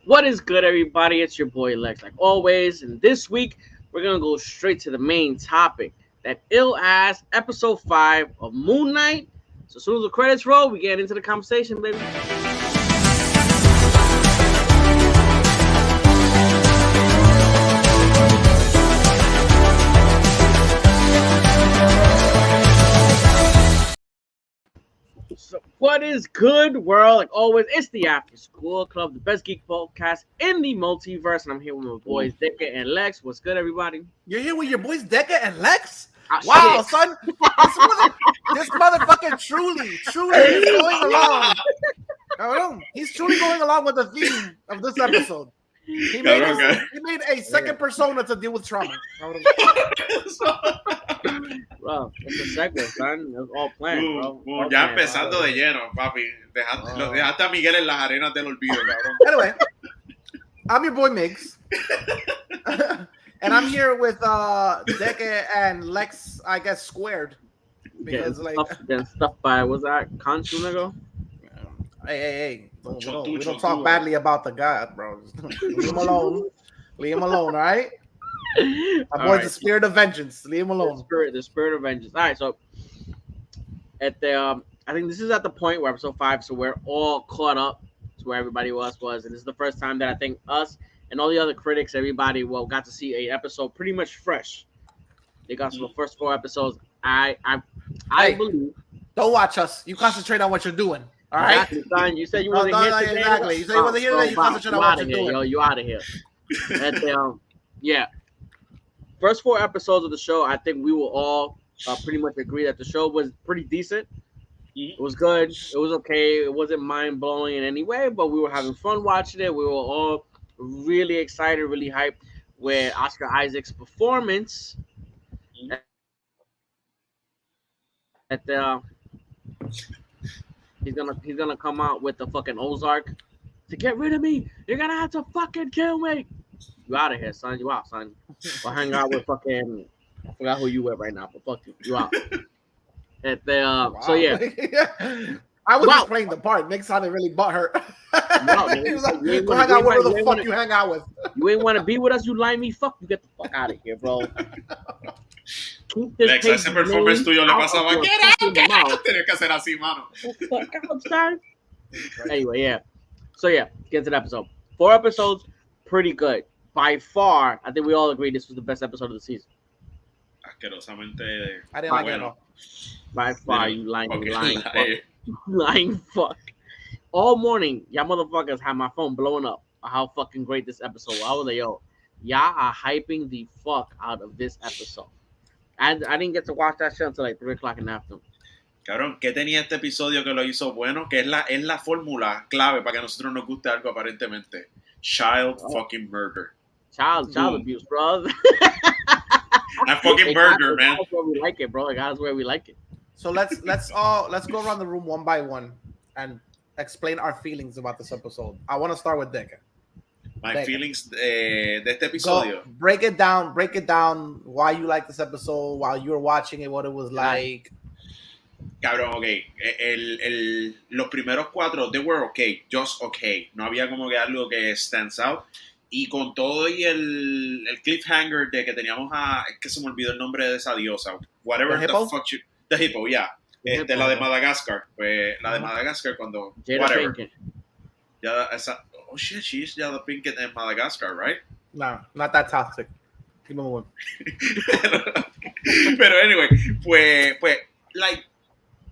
What is good, everybody? It's your boy Lex, like always. And this week, we're gonna go straight to the main topic, that ill ass episode 5 of Moon Knight. So as soon as the credits roll, we get into the conversation, baby. So what is good, world? Like always, it's the After School Club, the best geek podcast in the multiverse, and I'm here with my boys Deka and Lex. What's good, everybody? You're here with your boys Deka and Lex? Ah, Wow, shit. son. This motherfucker truly is going along. He's truly going along with the theme of this episode. He made a second persona to deal with trauma. Bro, it's a segue, son. It's all planned, bro. All Ya planned, empezando bro. de lleno, papi. Dejaste a Miguel en las arenas del olvido, cabrón. Anyway, I'm your boy Migs. And I'm here with Deka and Lex, I guess, squared. Because, Getting stuffed by, what's that, Kansu, nigga? Hey. We don't talk badly about the god, bro. Leave him alone. Leave him alone, all right? My boy's the spirit of vengeance. Leave him alone. The spirit of vengeance. All right, so at the I think this is at the point where episode 5, so we're all caught up to where everybody else was, and this is the first time that I think us and all the other critics, everybody, got to see a episode pretty much fresh. They got some of the first 4 episodes. I believe. Don't watch us. You concentrate on what you're doing. All right. Exactly, son. You said you wasn't here today. Exactly. You said you wasn't here today. You concentrate on what you're doing. Yo, you out of here. At the, yeah. First 4 episodes of the show, I think we will all pretty much agree that the show was pretty decent. It was good. It was okay. It wasn't mind blowing in any way, but we were having fun watching it. We were all really excited, really hyped with Oscar Isaac's performance. At the he's gonna come out with the fucking Ozark to get rid of me. You're gonna have to fucking kill me. You out of here, son. You out, son. Or hang out with fucking. I forgot who you with right now, but fuck you. You out. At the Wow. So yeah. I was just playing the part. Nick sounded really butthurt. He was like, go hang out with whoever the fuck you hang out with. You ain't want to be with us, you limey fuck. You get the fuck out of here, bro. Lex, a ese performance tuyo le pasaba. Get out! Tienes que hacer así, mano. Fuck out, son. Anyway, yeah. So yeah, get to the episode. 4 episodes, pretty good. By far, I think we all agree this was the best episode of the season. Asquerosamente. I didn't like it at all. By far, you lying Okay, lying fuck. All morning, y'all motherfuckers had my phone blowing up how fucking great this episode was. I was like, yo, y'all are hyping the fuck out of this episode. I didn't get to watch that show until like 3 o'clock in the afternoon. Cabrón, ¿qué tenía este episodio que lo hizo bueno? Que es la fórmula clave para que a nosotros nos guste algo aparentemente. Child fucking murder. Child abuse, bro. That fucking murder, man. That's where we like it, bro. Like, that's where we like it. So let's go around the room one by one and explain our feelings about this episode. I want to start with Deka. My feelings de este episodio. Go, break it down. Why you like this episode? While you were watching it, what it was like. Cabrón, ok. Los primeros 4, they were okay, just okay. No había como que algo que stands out. Y con todo y el cliffhanger de que teníamos es que se me olvidó el nombre de esa diosa. Whatever the fuck the hippo, yeah. La de Madagascar. Pues la de Madagascar cuando. Jada whatever. Pinkett. Oh shit, she's Jada Pinkett in Madagascar, right? No, not that toxic. Keep moving. Pero anyway, pues, like,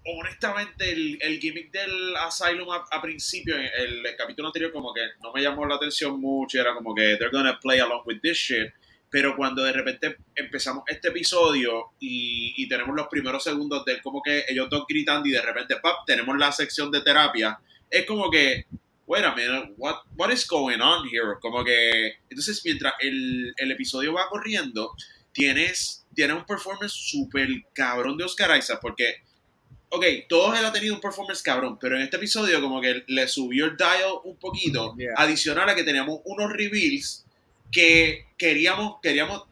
honestamente, el gimmick del Asylum a principio, el capítulo anterior, como que no me llamó la atención mucho. Era como que they're gonna play along with this shit. Pero cuando de repente empezamos este episodio y tenemos los primeros segundos de como que ellos dos gritando y de repente, pap, tenemos la sección de terapia, es como que wait a minute, what is going on here? Como que, entonces mientras el episodio va corriendo, tienes un performance súper cabrón de Oscar Isaac, porque, ok, todos él ha tenido un performance cabrón, pero en este episodio como que le subió el dial un poquito, adicional a que teníamos unos reveals que queríamos tenerlo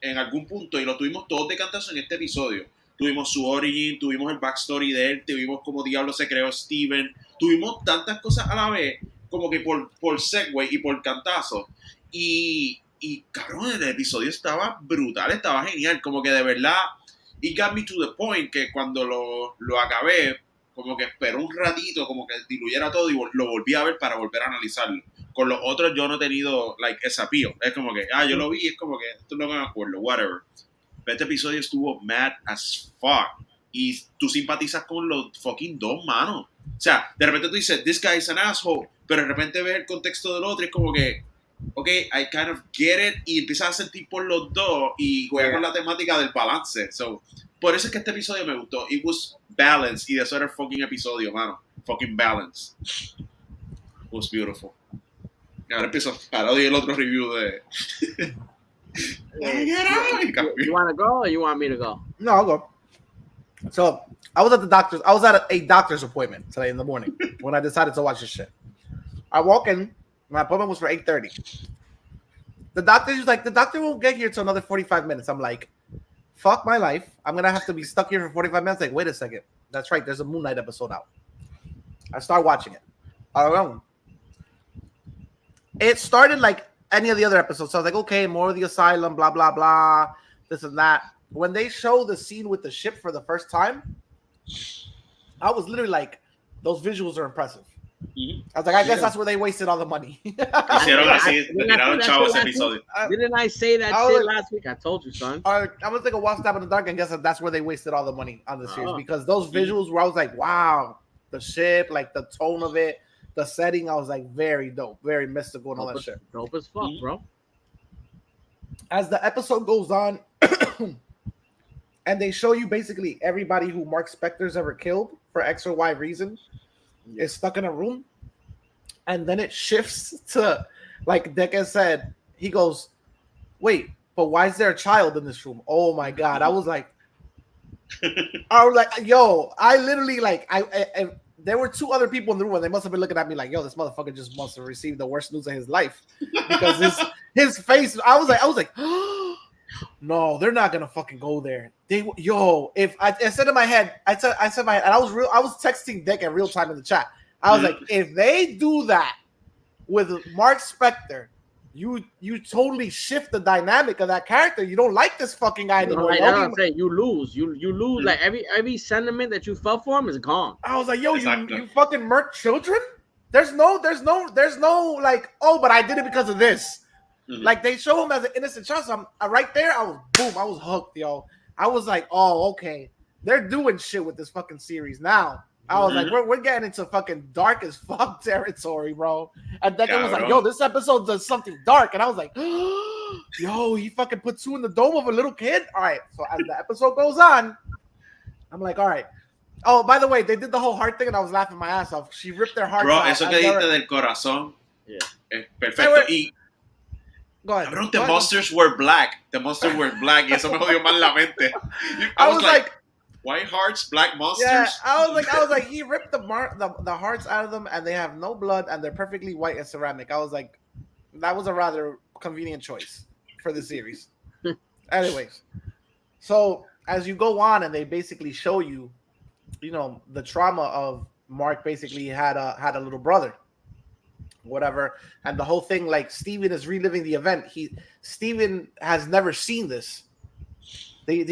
en algún punto y lo tuvimos todos de cantazo en este episodio. Tuvimos su origin, tuvimos el backstory de él, tuvimos cómo diablo se creó Steven, tuvimos tantas cosas a la vez, como que por segue y por cantazo. Y cabrón, el episodio estaba brutal, estaba genial, como que de verdad, it got me to the point que cuando lo acabé, como que esperó un ratito, como que diluyera todo y lo volví a ver para volver a analizarlo. Con los otros yo no he tenido ese appeal. Es como que, yo lo vi, es como que esto no me acuerdo, whatever. Pero este episodio estuvo mad as fuck. Y tú simpatizas con los fucking dos, manos. O sea, de repente tú dices, this guy is an asshole, pero de repente ves el contexto del otro y es como que, ok, I kind of get it, y empiezas a sentir por los dos y juega con la temática del balance. So, por eso es que este episodio me gustó. It was balanced, y de eso era el fucking episodio, mano. Fucking balance. It was beautiful. Ahora empiezo a oír el otro review de... You want to go or you want me to go? No, I'll go. So I was at a doctor's appointment today in the morning when I decided to watch this shit. I walk in, my appointment was for 8:30. The doctor won't get here till another 45 minutes. I'm like, fuck my life. I'm gonna have to be stuck here for 45 minutes. Like, wait a second. That's right, there's a Moon Knight episode out. I start watching it. It started like any of the other episodes. So I was like, okay, more of the asylum, blah, blah, blah, this and that. When they show the scene with the ship for the first time, I was literally like, those visuals are impressive. I was like, I guess that's where they wasted all the money. Didn't I say that shit last week? I told you, son. I was like a Walk Stab in the Dark, and guess that's where they wasted all the money on the series, because those visuals where I was like, wow, the ship, like the tone of it, the setting, I was like, very dope, very mystical and all that shit. Dope as fuck, bro. As the episode goes on, and they show you basically everybody who Mark Spector's ever killed for X or Y reason is stuck in a room. And then it shifts to, like Deca said, he goes, wait, but why is there a child in this room? Oh my God. I was like, yo, I literally I there were two other people in the room, and they must have been looking at me like, yo, this motherfucker just must have received the worst news of his life, because his face, I was like, no, they're not gonna fucking go there. If I said in my head, I said my head, and I was texting Dick in real time in the chat. I was like, if they do that with Mark Spector, you totally shift the dynamic of that character. You don't like this fucking guy anymore. Like, I'm saying, you lose. You lose. Like every sentiment that you felt for him is gone. I was like, yo, you fucking murk children? There's no like, oh, but I did it because of this. Mm-hmm. Like, they show him as an innocent child. So right there, I was hooked, yo. I was like, oh, okay. They're doing shit with this fucking series now. I was like, we're getting into fucking dark as fuck territory, bro. And Declan was like, yo, this episode does something dark. And I was like, yo, he fucking put two in the dome of a little kid? All right. So as the episode goes on, I'm like, all right. Oh, by the way, they did the whole heart thing, and I was laughing my ass off. She ripped their hearts out. Bro, eso que dijiste del corazón. Yeah. Perfecto. Go ahead. Cabrón, the monsters were black. The monsters were black. Y eso me jodió más la mente. I was like, white hearts, black monsters. Yeah, I was like, he ripped the hearts out of them, and they have no blood, and they're perfectly white as ceramic. I was like, that was a rather convenient choice for the series. Anyways, so as you go on, and they basically show you, the trauma of Mark. Basically had a little brother, whatever, and the whole thing. Like, Steven is reliving the event. Steven has never seen this.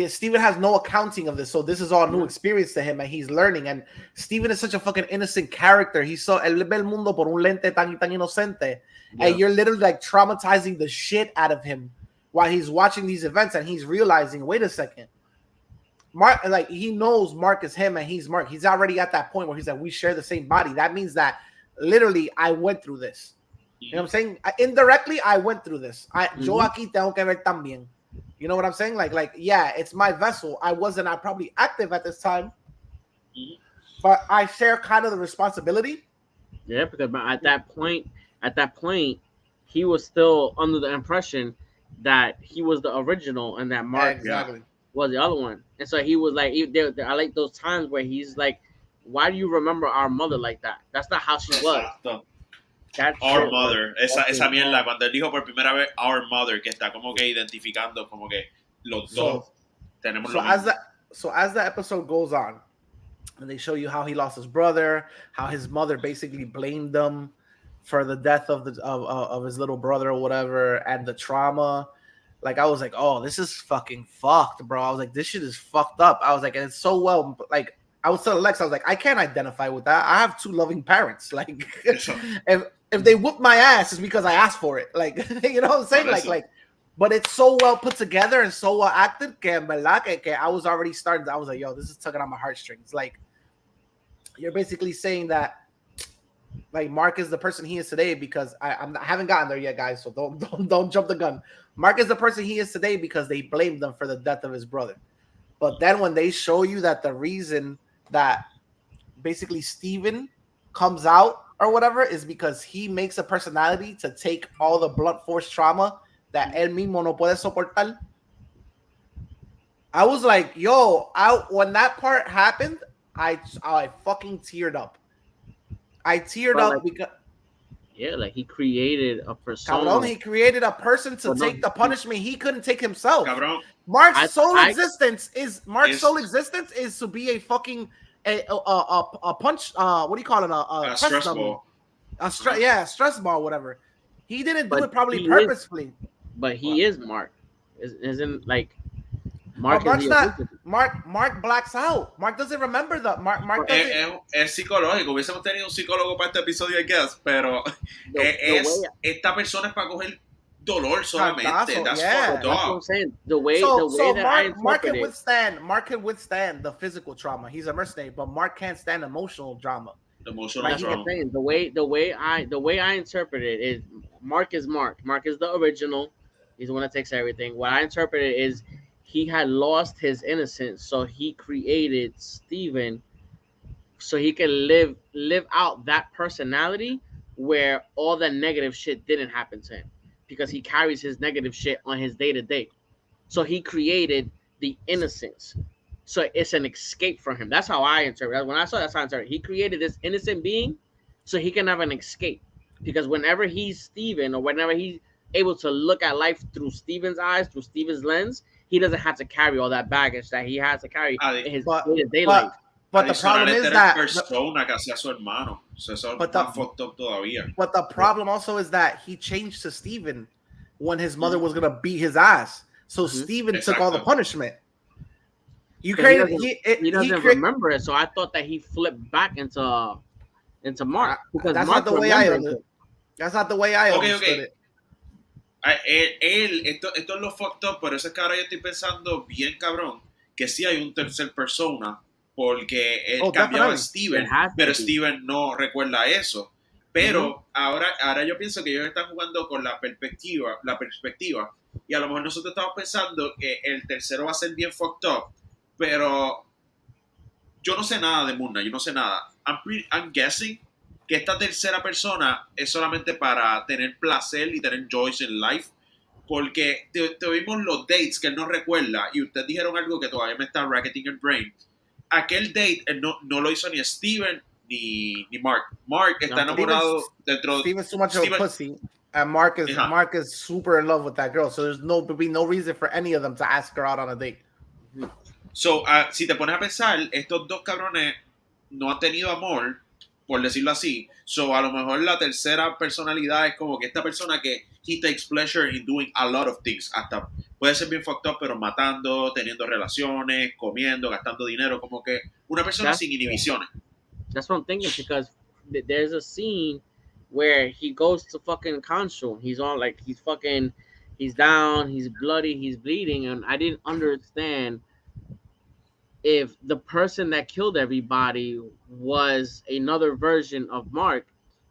Steven has no accounting of this, so this is all new experience to him, and he's learning. And Steven is such a fucking innocent character. Él ve el mundo por un lente tan inocente, and you're literally like traumatizing the shit out of him while he's watching these events, and he's realizing, wait a second, Mark, like, he knows Mark is him, and he's Mark. He's already at that point where he's like, we share the same body. That means that literally I went through this. You know what I'm saying? Indirectly, I went through this. Yo aquí tengo que ver también. You know what I'm saying? Like, yeah, it's my vessel. I probably active at this time, but I share kind of the responsibility. Yeah, because at that point, he was still under the impression that he was the original and that Mark Exactly. was the other one. And so he was like, I like those times where he's like, "Why do you remember our mother like that? That's not how she was." Exacto. That Our shit was mother, esa fucking mierda, wrong. cuando él dijo por primera vez Our mother, que está como que identificando como que los dos So, tenemos so lo as mismo. that so as the episode goes on, and they show you how he lost his brother, how his mother basically blamed them for the death of his little brother or whatever, and the trauma. Like I was like, oh, this is fucking fucked, bro. I was like, this shit is fucked up. I was like, and it's so well, like I was telling Lex, I was like, I can't identify with that. I have two loving parents. Like if they whoop my ass, it's because I asked for it. Like you know what I'm saying? Like but it's so well put together and so well acted que en verdad que I was already starting. I was like, yo, this is tugging on my heartstrings. Like you're basically saying that like Mark is the person he is today because I haven't gotten there yet, guys. So don't jump the gun. Mark is the person he is today because they blamed them for the death of his brother. But then when they show you that the reason that basically Steven comes out or whatever is because he makes a personality to take all the blunt force trauma that él mismo no puede soportar. I was like, yo, when that part happened, I fucking teared up. I teared up because like he created a persona. Cabrón, he created a person to take the punishment he couldn't take himself. Cabrón. Mark's sole existence is to be a fucking a punch. What do you call it? A stress ball. Stress ball, whatever. He didn't do it probably purposefully. But he is Mark. Isn't like Mark? Mark's not. Mark blacks out. Mark doesn't remember that. Mark doesn't. Es psicológico. Hubiésemos tenido un psicólogo para este episodio, I guess, pero esta persona es para coger dolor solamente. That's what I'm saying. The way that I interpret it. Mark can withstand the physical trauma. He's a mercenary, but Mark can't stand emotional drama. That's what I'm saying. The way I interpret it is Mark is Mark. Mark is the original. He's the one that takes everything. What I interpret it is he had lost his innocence, so he created Steven so he can live out that personality where all the negative shit didn't happen to him because he carries his negative shit on his day-to-day. So he created the innocence. So it's an escape for him. That's how I interpret it. When I saw that's how I interpret it. He created this innocent being so he can have an escape. Because whenever he's Steven or whenever he's able to look at life through Steven's eyes, through Steven's lens, he doesn't have to carry all that baggage that he has to carry in his day-to-day life. But the problem is that But the problem also is that he changed to Steven when his mother was gonna beat his ass. So Steven took all the punishment. He doesn't remember it, so I thought that he flipped back into Mark. Because that's Mark not the way I understood. That's not the way I understood it. Esto es lo fucked up, por eso es que ahora yo estoy pensando bien cabrón que sí hay un tercer persona porque él cambiaba a Steven, pero Steven no recuerda eso. Pero ahora yo pienso que ellos están jugando con la perspectiva y a lo mejor nosotros estamos pensando que el tercero va a ser bien fucked up, pero yo no sé nada de Moon Knight, yo no sé nada. I'm guessing que esta tercera persona es solamente para tener placer y tener joys in life, porque tuvimos los dates que él no recuerda y ustedes dijeron algo que todavía me está racketing el brain. Aquel date él no lo hizo ni Steven ni Mark. Mark está enamorado dentro. Steven's too much of a pussy, and Mark is super in love with that girl. So there's no reason for any of them to ask her out on a date. So si te pones a pensar, estos dos cabrones no han tenido amor, por decirlo así. So a lo mejor la tercera personalidad es como que esta persona que he takes pleasure in doing a lot of things. Hasta puede ser bien fucked up, pero matando, teniendo relaciones, comiendo, gastando dinero, como que una persona sin inhibiciones. That's what I'm thinking, because there's a scene where he goes to fucking Khonshu. He's on like he's down, he's bloody, he's bleeding, and I didn't understand if the person that killed everybody was another version of Mark,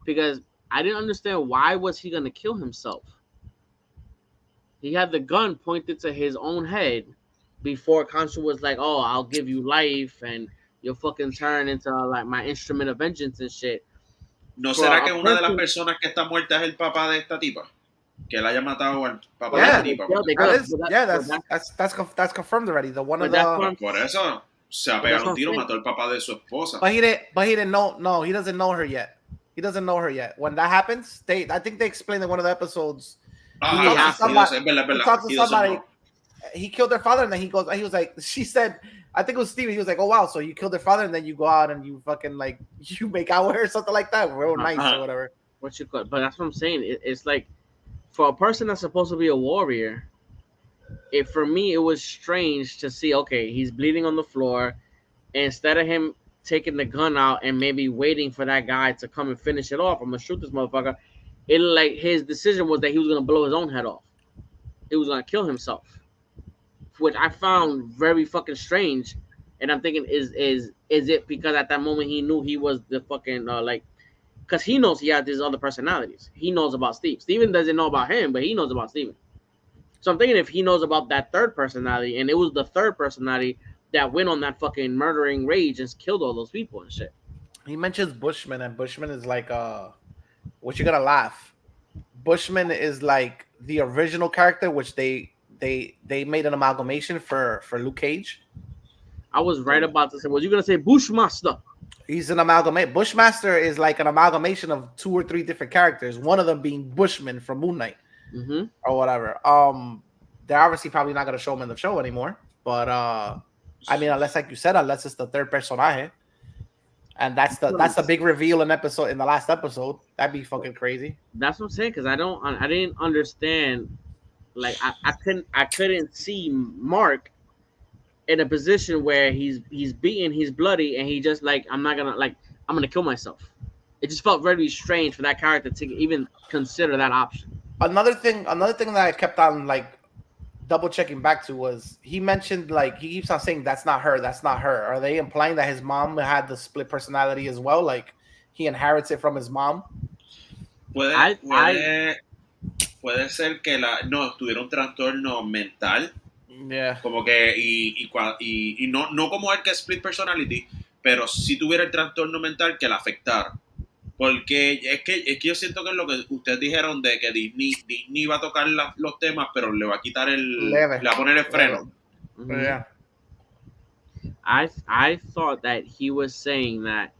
because I didn't understand why was he gonna kill himself. He had the gun pointed to his own head before Khonshu was like, "Oh, I'll give you life and you'll fucking turn into like my instrument of vengeance and shit." ¿No será que una de las personas que está muerta es el papá de esta tipa? Que él haya matado al papá de esta tipa. That's confirmed already. The one of the... Por eso se ha pegado un tiro, mató al papá de su esposa. But he didn't know. No, he doesn't know her yet. He doesn't know her yet. When that happens, I think they explained in one of the episodes. He talks to somebody. He killed their father, and then he was like, she said, I think it was Steven. He was like, oh wow, so you killed their father, and then you go out and you fucking like you make out with her or something like that, real nice or whatever. What you call? But that's what I'm saying. It's like for a person that's supposed to be a warrior, for me it was strange to see. Okay, he's bleeding on the floor. Instead of him taking the gun out and maybe waiting for that guy to come and finish it off, I'm gonna shoot this motherfucker. It like his decision was that he was gonna blow his own head off. He was gonna kill himself, which I found very fucking strange. And I'm thinking, is it because at that moment he knew he was the fucking because he knows he has these other personalities. He knows about Steve. Steven doesn't know about him, but he knows about Steven. So I'm thinking if he knows about that third personality, and it was the third personality that went on that fucking murdering rage and killed all those people and shit. He mentions Bushman, and Bushman is like, what you gonna laugh? Bushman is like the original character, which they made an amalgamation for Luke Cage. I was right about to say, was you gonna say Bushmaster? He's an amalgamate. Bushmaster is like an amalgamation of 2 or 3 different characters. One of them being Bushman from Moon Knight, or whatever. They're obviously probably not gonna show him in the show anymore, but I mean, unless, like you said, unless it's the third personaje, and that's the big reveal in the last episode. That'd be fucking crazy. That's what I'm saying, because I didn't understand. Like I couldn't see Mark in a position where he's beaten, he's bloody, and he just like I'm gonna kill myself. It just felt very strange for that character to even consider that option. Another thing that I kept on like double checking back to was he mentioned like he keeps on saying that's not her. Are they implying that his mom had the split personality as well? Like he inherits it from his mom? Puede ser que tuviera un trastorno mental. Yeah. Como que y no como el que split personality, pero sí tuviera el trastorno mental que la afectara. Porque es que yo siento que es lo que ustedes dijeron de que Disney va a tocar los temas, pero le va a quitar le va a poner el freno. Yeah. I thought that he was saying that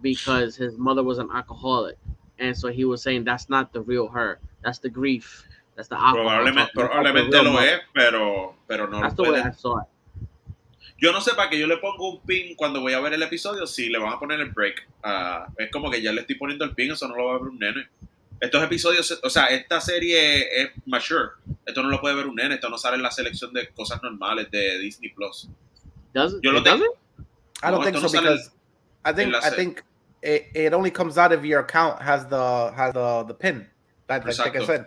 because his mother was an alcoholic, and so he was saying that's not the real her. That's the grief. That's the alcohol. Probablemente lo es, pero no that's lo puede. That's the way I saw it. Yo no sé para qué yo le pongo un pin cuando voy a ver el episodio si le van a poner el break. Es como que ya le estoy poniendo el pin, eso no lo va a ver un nene. Estos episodios, o sea, esta serie es mature. Esto no lo puede ver un nene, esto no sale en la selección de cosas normales de Disney Plus. Yo lo tengo. I don't think so because I think it only comes out if your account has the pin. Like I said.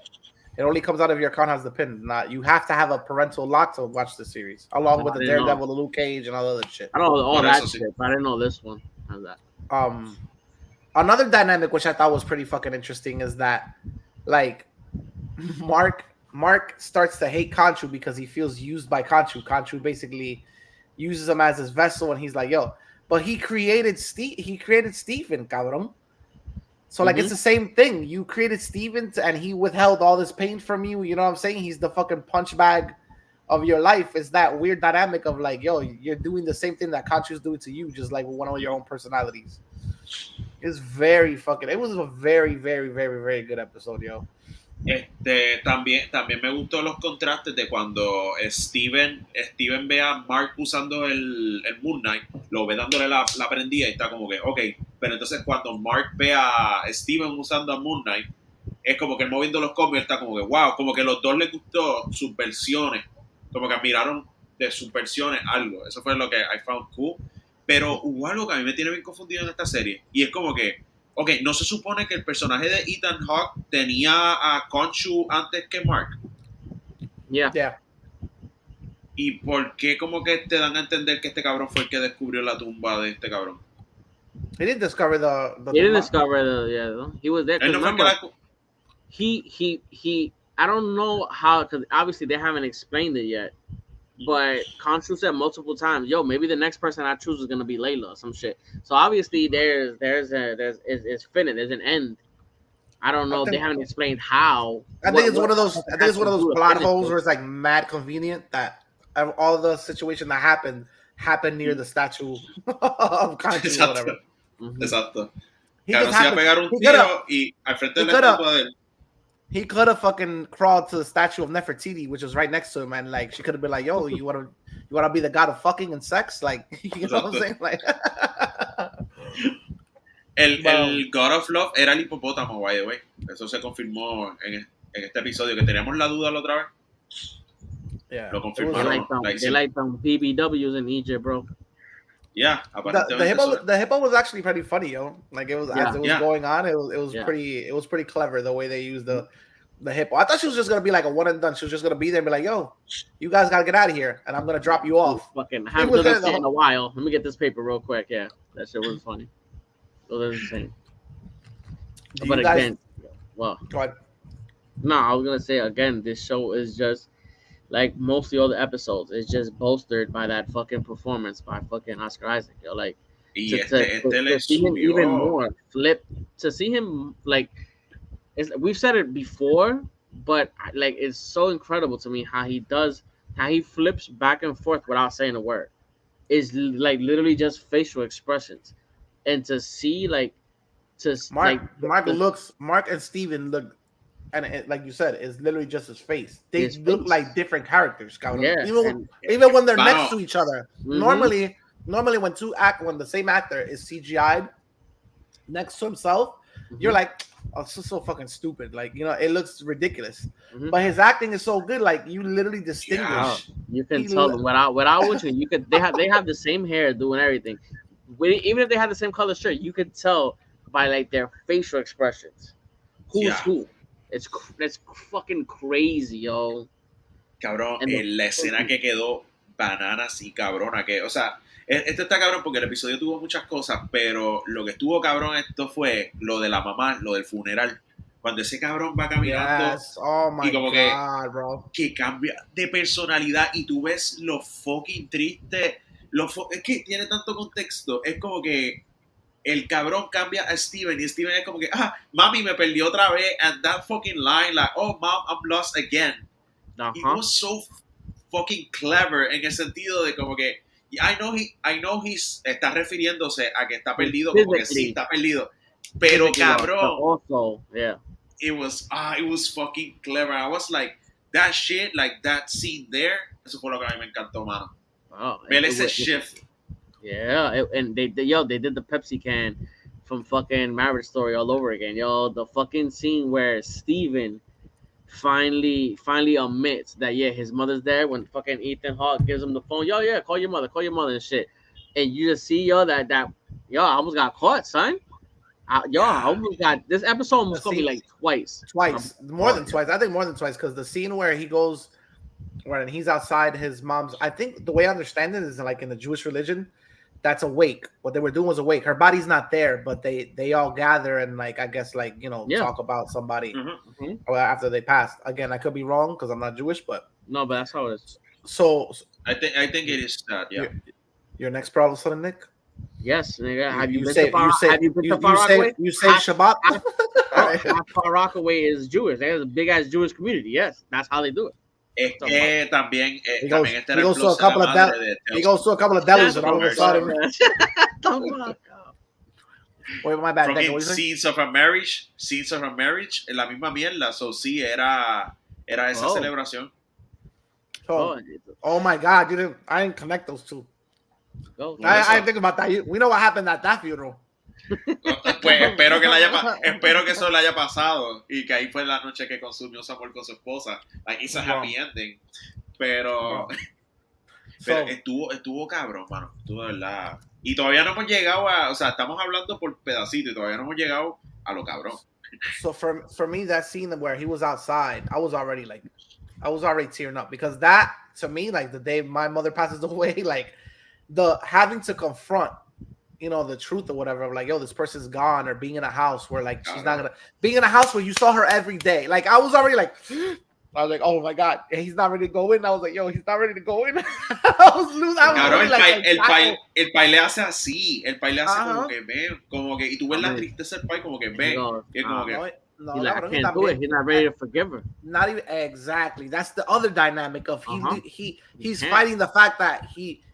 It only comes out if your account has the pin. Not you have to have a parental lock to watch the series, along with the Daredevil, the Luke Cage, and all other shit. I don't know all that shit, but I didn't know this one has that. Another dynamic which I thought was pretty fucking interesting is that, like, Mark starts to hate Khonshu because he feels used by Khonshu. Khonshu basically uses him as his vessel, and he's like, yo, but he created Stephen, cabrón. So, like, it's the same thing. You created Steven, and he withheld all this pain from you. You know what I'm saying? He's the fucking punch bag of your life. It's that weird dynamic of, like, yo, you're doing the same thing that Khonshu's doing to you, just like with one of your own personalities. It was a very, very, very, very good episode, yo. También me gustó los contrastes de cuando Steven ve a Mark usando el Moon Knight, lo ve dándole la prendida y está como que, ok, pero entonces cuando Mark ve a Steven usando a Moon Knight, es como que él moviendo los cómics está como que, wow, como que los dos les gustó sus versiones, como que admiraron de sus versiones algo, eso fue lo que I found cool, pero hubo algo que a mí me tiene bien confundido en esta serie, y es como que, ok, ¿no se supone que el personaje de Ethan Hawke tenía a Khonshu antes que Mark? Yeah. ¿Y por qué como que te dan a entender que este cabrón fue el que descubrió la tumba de este cabrón? He didn't discover the He didn't discover he was there. No remember, he I don't know how, because obviously they haven't explained it yet. but Khonshu said multiple times, "Yo, maybe the next person I choose is gonna be Layla or some shit." So obviously, it's finite. There's an end. I don't know. They haven't explained how. I think it's one of those. I think it's one of those plot holes where it's like mad convenient that all the situation that happened near the statue of Khonshu or whatever. Exacto. Claro, se iba a pegar un tiro y al frente de la estatua de él. He could have fucking crawled to the statue of Nefertiti, which was right next to him, and like she could have been like, "Yo, you wanna be the god of fucking and sex?" Like, you know what I'm saying? Like, el God of Love era el hipopótamo, by the way. Eso se confirmó en este episodio, que teníamos la duda la otra vez. Yeah, lo confirmaron. They like them BBWs in Egypt, bro. Yeah, the hippo was actually pretty funny, yo. Like it was as it was going on, it was pretty clever the way they used the hippo. I thought she was just gonna be like a one and done. She was just gonna be there and be like, "Yo, you guys gotta get out of here, and I'm gonna drop you off." Fucking haven't done that in a while. Let me get this paper real quick. Yeah, that shit was funny. It was insane. But again, well, go ahead. No, I was gonna say again, this show is just like mostly all the episodes. It's just bolstered by that fucking performance by fucking Oscar Isaac. Yo, like to see him even more flip, to see him like, we've said it before, but like it's so incredible to me how he flips back and forth without saying a word. It's like literally just facial expressions, and to see Mark and Steven look. And like you said, it's literally just his face. They look like different characters, yeah, even when they're next to each other. Mm-hmm. Normally when the same actor is CGI'd next to himself, you're like, "Oh, this is so fucking stupid." Like, you know, it looks ridiculous. Mm-hmm. But his acting is so good, like you literally distinguish. Yeah. You can tell them without watching. You could they have the same hair, doing everything. Even if they had the same color shirt, you could tell by like their facial expressions who's who. It's fucking crazy, yo. Cabrón, la escena que quedó bananas y cabrona, que, o sea, esto está cabrón porque el episodio tuvo muchas cosas, pero lo que estuvo cabrón esto fue lo de la mamá, lo del funeral. Cuando ese cabrón va caminando y como que cambia de personalidad y tú ves lo fucking triste, es que tiene tanto contexto, es como que el cabrón cambia a Steven y Steven es como que, mami me perdió otra vez, and that fucking line, like, oh, mom, I'm lost again. It was so fucking clever en el sentido de como que, I know he's está refiriéndose a que está perdido, como que sí está perdido, pero cabrón, it was fucking clever. I was like, that shit, like that scene there, eso fue lo que a mí me encantó, mano. Ver ese shift. Yeah, and they did the Pepsi can from fucking Marriage Story all over again. Yo, the fucking scene where Steven finally admits that his mother's there when fucking Ethan Hawke gives him the phone. Yo, yeah, call your mother and shit. And you just see I almost got caught, son. I almost got this episode almost caught me like twice. More than twice. I think more than twice because the scene where he goes when he's outside his mom's. I think the way I understand it is like in the Jewish religion. That's a wake. What they were doing was a wake. Her body's not there, but they all gather and like I guess like talk about somebody after they passed. Again, I could be wrong because I'm not Jewish, but no, but that's how it is. So I think it is that. Yeah. Your next problem, son, Nick. Yes, nigga. Have you been to Far Rockaway? You say Shabbat. Far Rockaway is Jewish. There's a big ass Jewish community. Yes, that's how they do it. Es que también he goes to a couple of delis and all of a sudden. Wait, my bad. Scenes of a Marriage, la misma mierda. So sí, era esa celebración. Oh my God! I didn't connect those two. I didn't think about that. We know what happened at that funeral. Pues espero que eso le haya pasado y que ahí fue la noche que consumió Samuel con su esposa. Like, it's a happy ending. Pero estuvo cabrón, mano. Estuvo de verdad. Y todavía no hemos llegado o sea, estamos hablando por pedacitos y todavía no hemos llegado a lo cabrón. So for me, that scene where he was outside, I was already tearing up because that to me, like the day my mother passes away, like the having to confront the truth or whatever, like, yo, this person's gone, or being in a house where like she's not gonna being in a house where you saw her every day. Like I was already like I was like, oh my god, he's not ready to go in. I was like, yo, he's not ready to go in. I was losing. Claro, el pai le hace así, el pai le hace como que, y tú ves la tristeza del pai como que ve, y es como que. No, he's like, I can't do it. He's not ready to forgive her. Not even exactly. That's the other dynamic of he's fighting the fact that she's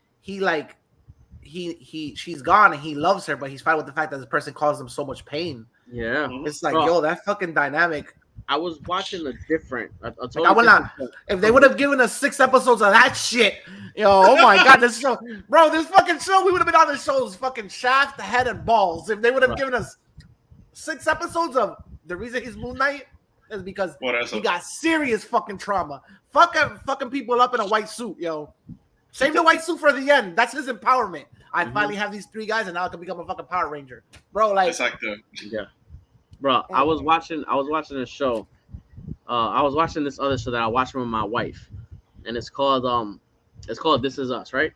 gone and he loves her, but he's fighting with the fact that this person caused him so much pain. Yeah, it's like, yo, that fucking dynamic. I was watching a different. If they would have given us 6 episodes of that shit, yo, oh my god, this fucking show, we would have been on the show's fucking shaft, the head, and balls. If they would have given us 6 episodes of the reason he's Moon Knight is because he got serious fucking trauma. Fucking people up in a white suit, yo. Save the white suit for the end. That's his empowerment. I finally have these 3 guys, and now I can become a fucking Power Ranger, bro. Like, exactly. Yeah, bro. I was watching a show. I was watching this other show that I watched with my wife, and it's called This Is Us, right?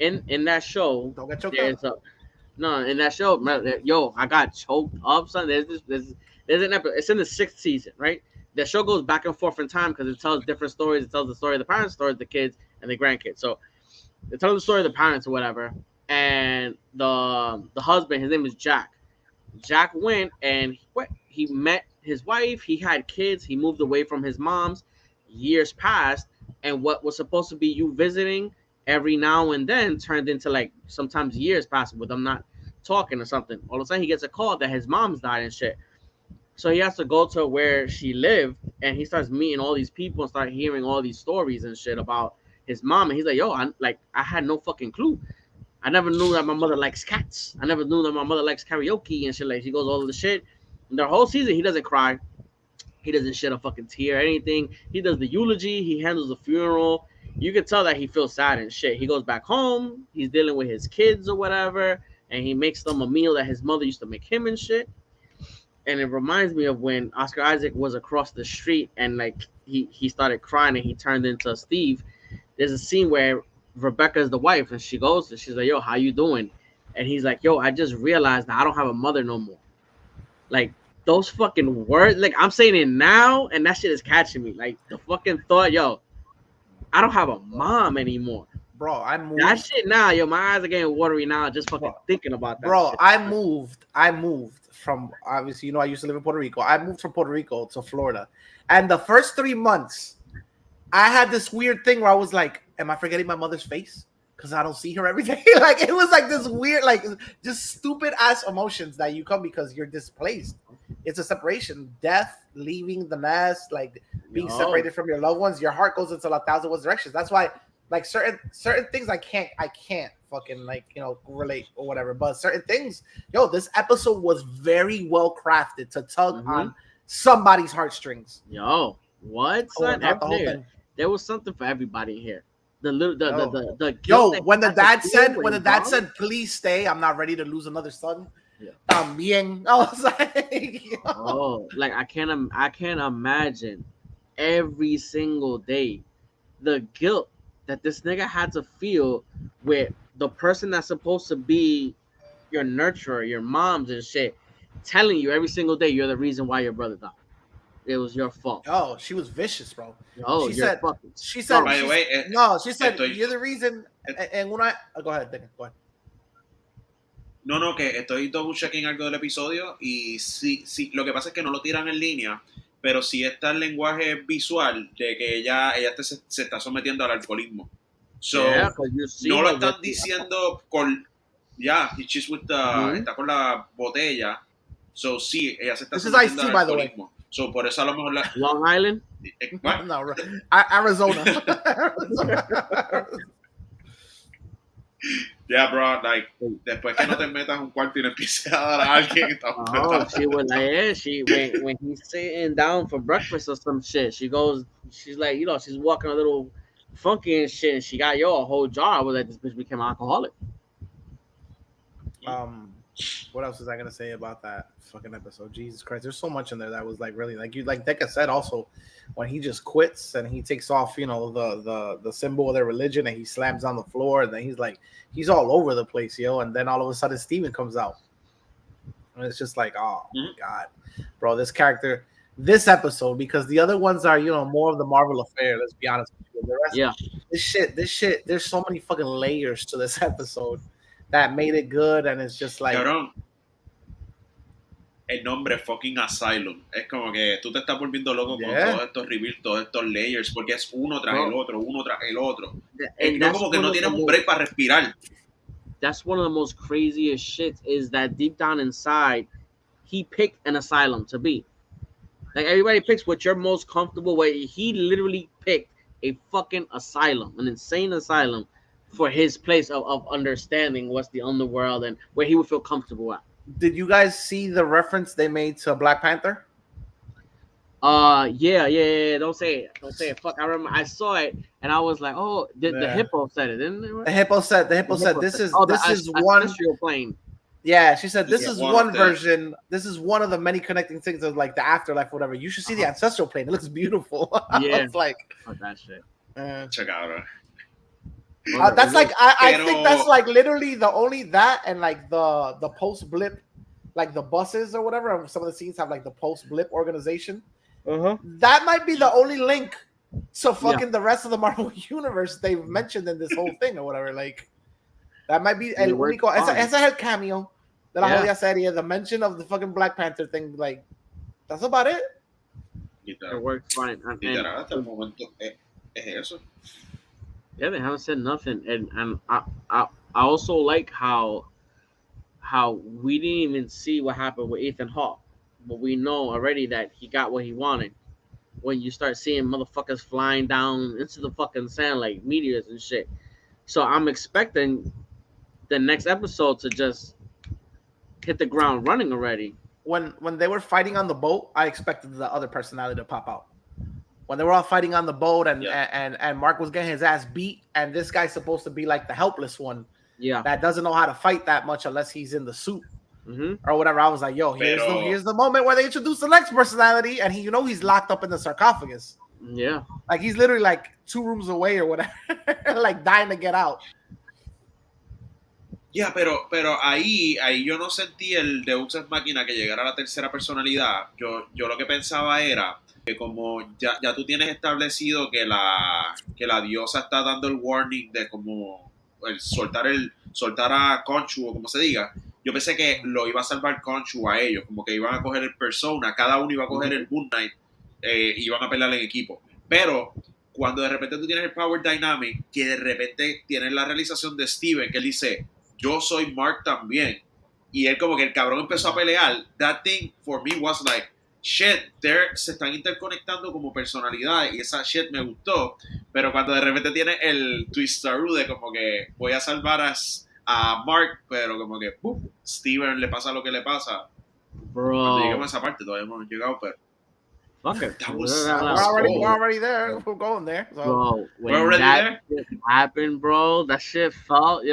In that show, don't get choked up. In that show, yo, I got choked up. Son, there's an episode. It's in the 6th season, right? The show goes back and forth in time because it tells different stories. It tells the story of the parents, story of the kids, and the grandkids. So it tells the story of the parents or whatever. And the husband, his name is Jack. Jack went and he met his wife. He had kids. He moved away from his mom's. Years passed, and what was supposed to be you visiting every now and then turned into like sometimes years passing with them not talking or something. All of a sudden, he gets a call that his mom's died and shit. So he has to go to where she lived, and he starts meeting all these people and start hearing all these stories and shit about his mom. And he's like, yo, I had no fucking clue. I never knew that my mother likes cats. I never knew that my mother likes karaoke and shit. Like, she goes all of the shit. And the whole season, he doesn't cry. He doesn't shed a fucking tear or anything. He does the eulogy. He handles the funeral. You can tell that he feels sad and shit. He goes back home. He's dealing with his kids or whatever. And he makes them a meal that his mother used to make him and shit. And it reminds me of when Oscar Isaac was across the street and like he started crying and he turned into Steve. There's a scene where Rebecca is the wife and she goes and she's like, yo, how you doing? And he's like, yo, I just realized that I don't have a mother no more. Like, those fucking words, like, I'm saying it now and that shit is catching me. Like, the fucking thought, yo, I don't have a mom anymore. Bro, I moved. That shit now, yo, my eyes are getting watery now just fucking thinking about that. Bro, shit. I moved from, obviously, you know, I used to live in Puerto Rico. I moved from Puerto Rico to Florida. And the first 3 months, I had this weird thing where I was like, am I forgetting my mother's face? Because I don't see her every day. Like, it was like this weird, like, just stupid ass emotions that you come because you're displaced. It's a separation, death, leaving the nest, like being separated from your loved ones. Your heart goes into 1,000 directions. That's why, like, certain things I can't fucking, like, you know, relate or whatever. But certain things, yo, this episode was very well crafted to tug on somebody's heartstrings. Yo, what? There was something for everybody here. When the dad said, please stay, I'm not ready to lose another son. Yeah. También. I was like, yo. Oh, like I can't imagine every single day the guilt that this nigga had to feel with the person that's supposed to be your nurturer, your moms and shit, telling you every single day you're the reason why your brother died. It was your fault. Oh, she was vicious, bro. Oh, she said, by the way, she said, you're the reason. And when go ahead. No, que estoy double checking algo del episodio y sí, lo que pasa es que no lo tiran en línea, pero sí está el lenguaje visual de que ella se está sometiendo al alcoholismo. So, no lo están diciendo con, she's with the, está con la botella. So, sí, ella se está sometiendo al alcoholismo. So, por eso a lo mejor Long Island? No, Arizona. Yeah, bro, like, después que no te metas un cuarto y no empieces a dar a alguien. She was like, when he's sitting down for breakfast or some shit, she's like, you know, she's walking a little funky and shit, and she got, a whole jar. I was like, this bitch became an alcoholic. What else was I gonna say about that fucking episode? Jesus Christ, there's so much in there that was like really like Deca said also, when he just quits and he takes off, you know, the symbol of their religion and he slams on the floor and then he's all over the place, and then all of a sudden Steven comes out and it's just like, oh my god, bro, this character, this episode because the other ones are, more of the Marvel affair. Let's be honest with you. The rest, Yeah. This shit. There's so many fucking layers to this episode that made it good, and it's just like. Cabrón, el nombre fucking Asylum. Es como que tú te estás volviendo loco con todos estos reveals, todos estos layers, porque es uno tras el otro, uno tras el otro. Es no como que no tienes un break para respirar. That's one of the most craziest shit is that deep down inside, he picked an asylum to be. Like everybody picks what you're most comfortable with. He literally picked a fucking asylum, an insane asylum for his place of understanding what's the underworld and where he would feel comfortable at. Did you guys see the reference they made to Black Panther? Yeah. Don't say it. Fuck, I remember I saw it and I was like, oh, the hippo said it, didn't it? The hippo said this is one plane. Yeah, she said this is one version. This is one of the many connecting things of like the afterlife, whatever. You should see the ancestral plane. It looks beautiful. Yeah, it's like fuck that shit. Check out. That's like I think that's like literally the only that and like the post blip, like the buses or whatever. And some of the scenes have like the post blip organization. That might be the only link to fucking the rest of the Marvel universe they've mentioned in this whole thing or whatever. Like that might be el único. Ese es el cameo de la jodida serie. The mention of the fucking Black Panther thing. Like that's about it. It works fine. Hasta el momento es eso. Yeah, they haven't said nothing, and I also like how we didn't even see what happened with Ethan Hawke, but we know already that he got what he wanted. When you start seeing motherfuckers flying down into the fucking sand like meteors and shit, so I'm expecting the next episode to just hit the ground running already. When they were fighting on the boat, I expected the other personality to pop out. When they were all fighting on the boat and Mark was getting his ass beat, and this guy's supposed to be like the helpless one, that doesn't know how to fight that much unless he's in the suit or whatever. I was like, yo, here's the moment where they introduce the next personality, and he's locked up in the sarcophagus. Yeah, like he's literally like 2 rooms away or whatever, like dying to get out. Ya, pero ahí yo no sentí el Deus Ex Machina que llegara a la tercera personalidad. Yo lo que pensaba era que como ya tú tienes establecido que la diosa está dando el warning de como el soltar a Khonshu o como se diga, yo pensé que lo iba a salvar Khonshu a ellos, como que iban a coger el Persona, cada uno iba a coger el Moon Knight y iban a pelear en equipo. Pero cuando de repente tú tienes el Power Dynamic, que de repente tienes la realización de Steven, que él dice, yo soy Mark también, y él como que el cabrón empezó a pelear, that thing for me was like, shit, se están interconectando como personalidades y esa shit me gustó, pero cuando de repente tiene el twistaru de como que voy a salvar a Mark, pero como que Steven le pasa lo que le pasa. Bro. Cuando lleguemos a esa parte todavía no hemos llegado, pero okay. We're already there. We're going there. So. Bro, when that shit happened, bro, that shit felt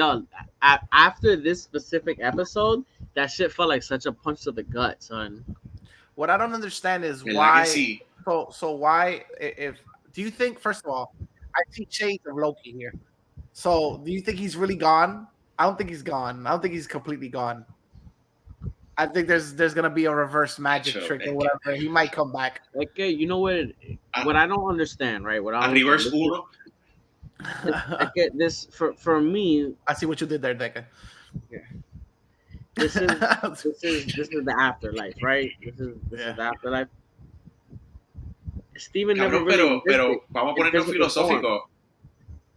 after this specific episode, that shit felt like such a punch to the gut, son. What I don't understand is why. So why? Do you think? First of all, I see shades of Loki here. So do you think he's really gone? I don't think he's gone. I don't think he's completely gone. I think there's gonna be a reverse magic trick or whatever. He might come back. Okay, you know what? What I don't understand, right? What I reverse uno. This for me. I see what you did there, Deca. Yeah. This is the afterlife, right? This is the afterlife. Steven never really pero vamos a ponernos filosóficos.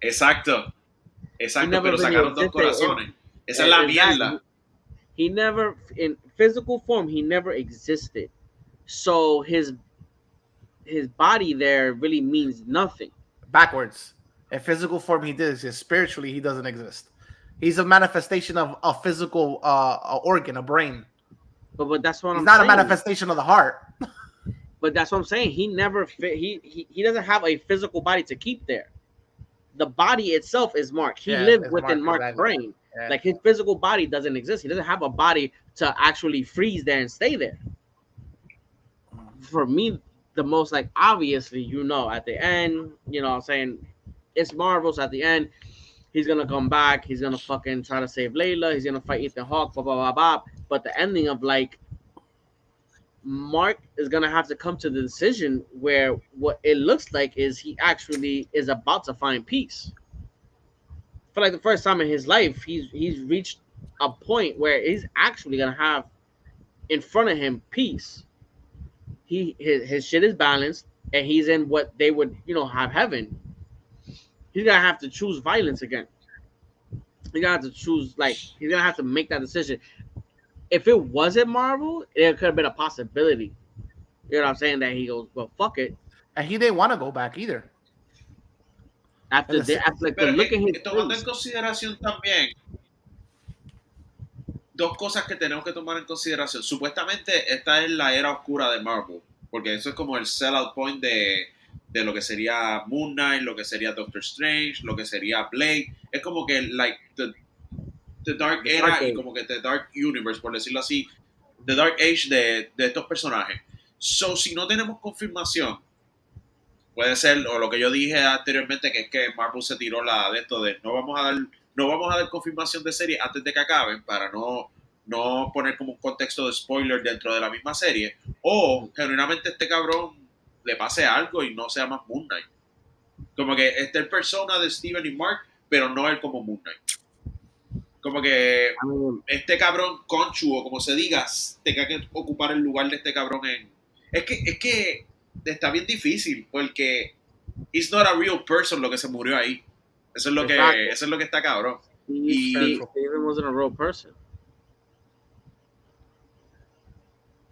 Exacto, pero sacaron 2 corazones. Esa es la mierda. He never, in physical form, he never existed. So his body there really means nothing. Backwards. In physical form, he did exist. Spiritually, he doesn't exist. He's a manifestation of a physical organ, a brain. But that's what He's not a manifestation of the heart. But that's what I'm saying. He never he doesn't have a physical body to keep there. The body itself is Mark. He lived within Mark's brain. Yeah. Like his physical body doesn't exist. He doesn't have a body to actually freeze there and stay there. For me, the most like obviously, at the end, what I'm saying, it's Marvel's at the end. He's gonna come back. He's gonna fucking try to save Layla. He's gonna fight Ethan Hawke. Blah blah blah blah. But the ending of like Mark is gonna have to come to the decision where what it looks like is he actually is about to find peace. For like the first time in his life, he's reached a point where he's actually gonna have in front of him peace. His shit is balanced, and he's in what they would have heaven. He's gonna have to choose violence again. He's gonna have to choose he's gonna have to make that decision. If it wasn't Marvel, it could have been a possibility. You know what I'm saying? That he goes, well, fuck it. And he didn't want to go back either. After look at his tomando en consideración también dos cosas que tenemos que tomar en consideración. Supuestamente esta es la era oscura de Marvel, porque eso es como el sellout point de lo que sería Moon Knight, lo que sería Doctor Strange, lo que sería Blade. Es como que the Dark Era y como que The Dark Universe, por decirlo así, The Dark Age de estos personajes. So, si no tenemos confirmación, puede ser, o lo que yo dije anteriormente, que es que Marvel se tiró la de esto de no vamos a dar confirmación de serie antes de que acaben para no poner como un contexto de spoiler dentro de la misma serie, o genuinamente este cabrón le pase algo y no sea más Moon Knight. Como que esté el persona de Steven y Mark, pero no él como Moon Knight. Como que este cabrón Conchu, o como se diga, tenga que ocupar el lugar de este cabrón en... Es que está bien difícil, porque it's not a real person lo que se murió ahí. Eso es lo que está cabrón. Steven wasn't a real person.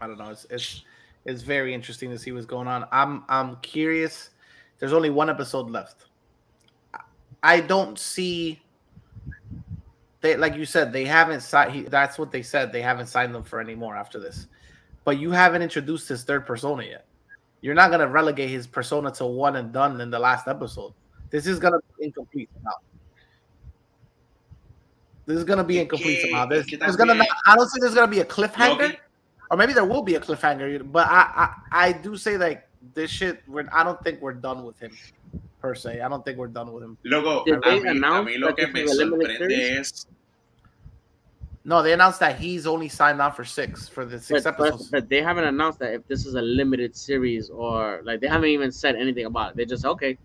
I don't know. It's very interesting to see what's going on. I'm curious. There's only one episode left. I don't see. They, like you said, they haven't signed. That's what they said. They haven't signed them for any more after this. But you haven't introduced his third persona yet. You're not gonna relegate his persona to one and done in the last episode. This is gonna be incomplete somehow. This is gonna be incomplete somehow. There's gonna not, I don't think there's gonna be a cliffhanger, or maybe there will be a cliffhanger. But I do say like this shit. I don't think we're done with him per se. I don't think we're done with him. Loco, a mí lo que me sorprende es. No, they announced that he's only signed on for the six episodes. But they haven't announced that if this is a limited series or like they haven't even said anything about it. They just okay,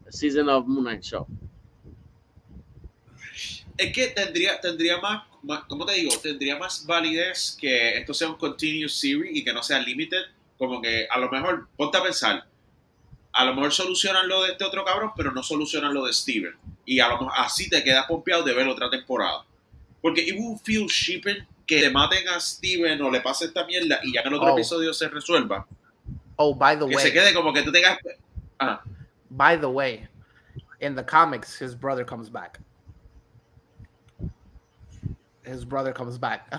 a season of Moon Knight show. Es que tendría más, ¿cómo te digo? Tendría más validez que esto sea un continuous series y que no sea limited. Como que a lo mejor, ponte a pensar, a lo mejor solucionan lo de este otro cabrón, pero no solucionan lo de Steven. Y a lo mejor así te quedas pompeado de ver otra temporada. Porque it will feel shipping que te maten a Steven o le pase esta mierda y ya en el otro episodio se resuelva. Oh, by the way. Que se quede como que tú tengas... By the way, in the comics, his brother comes back. His brother comes back.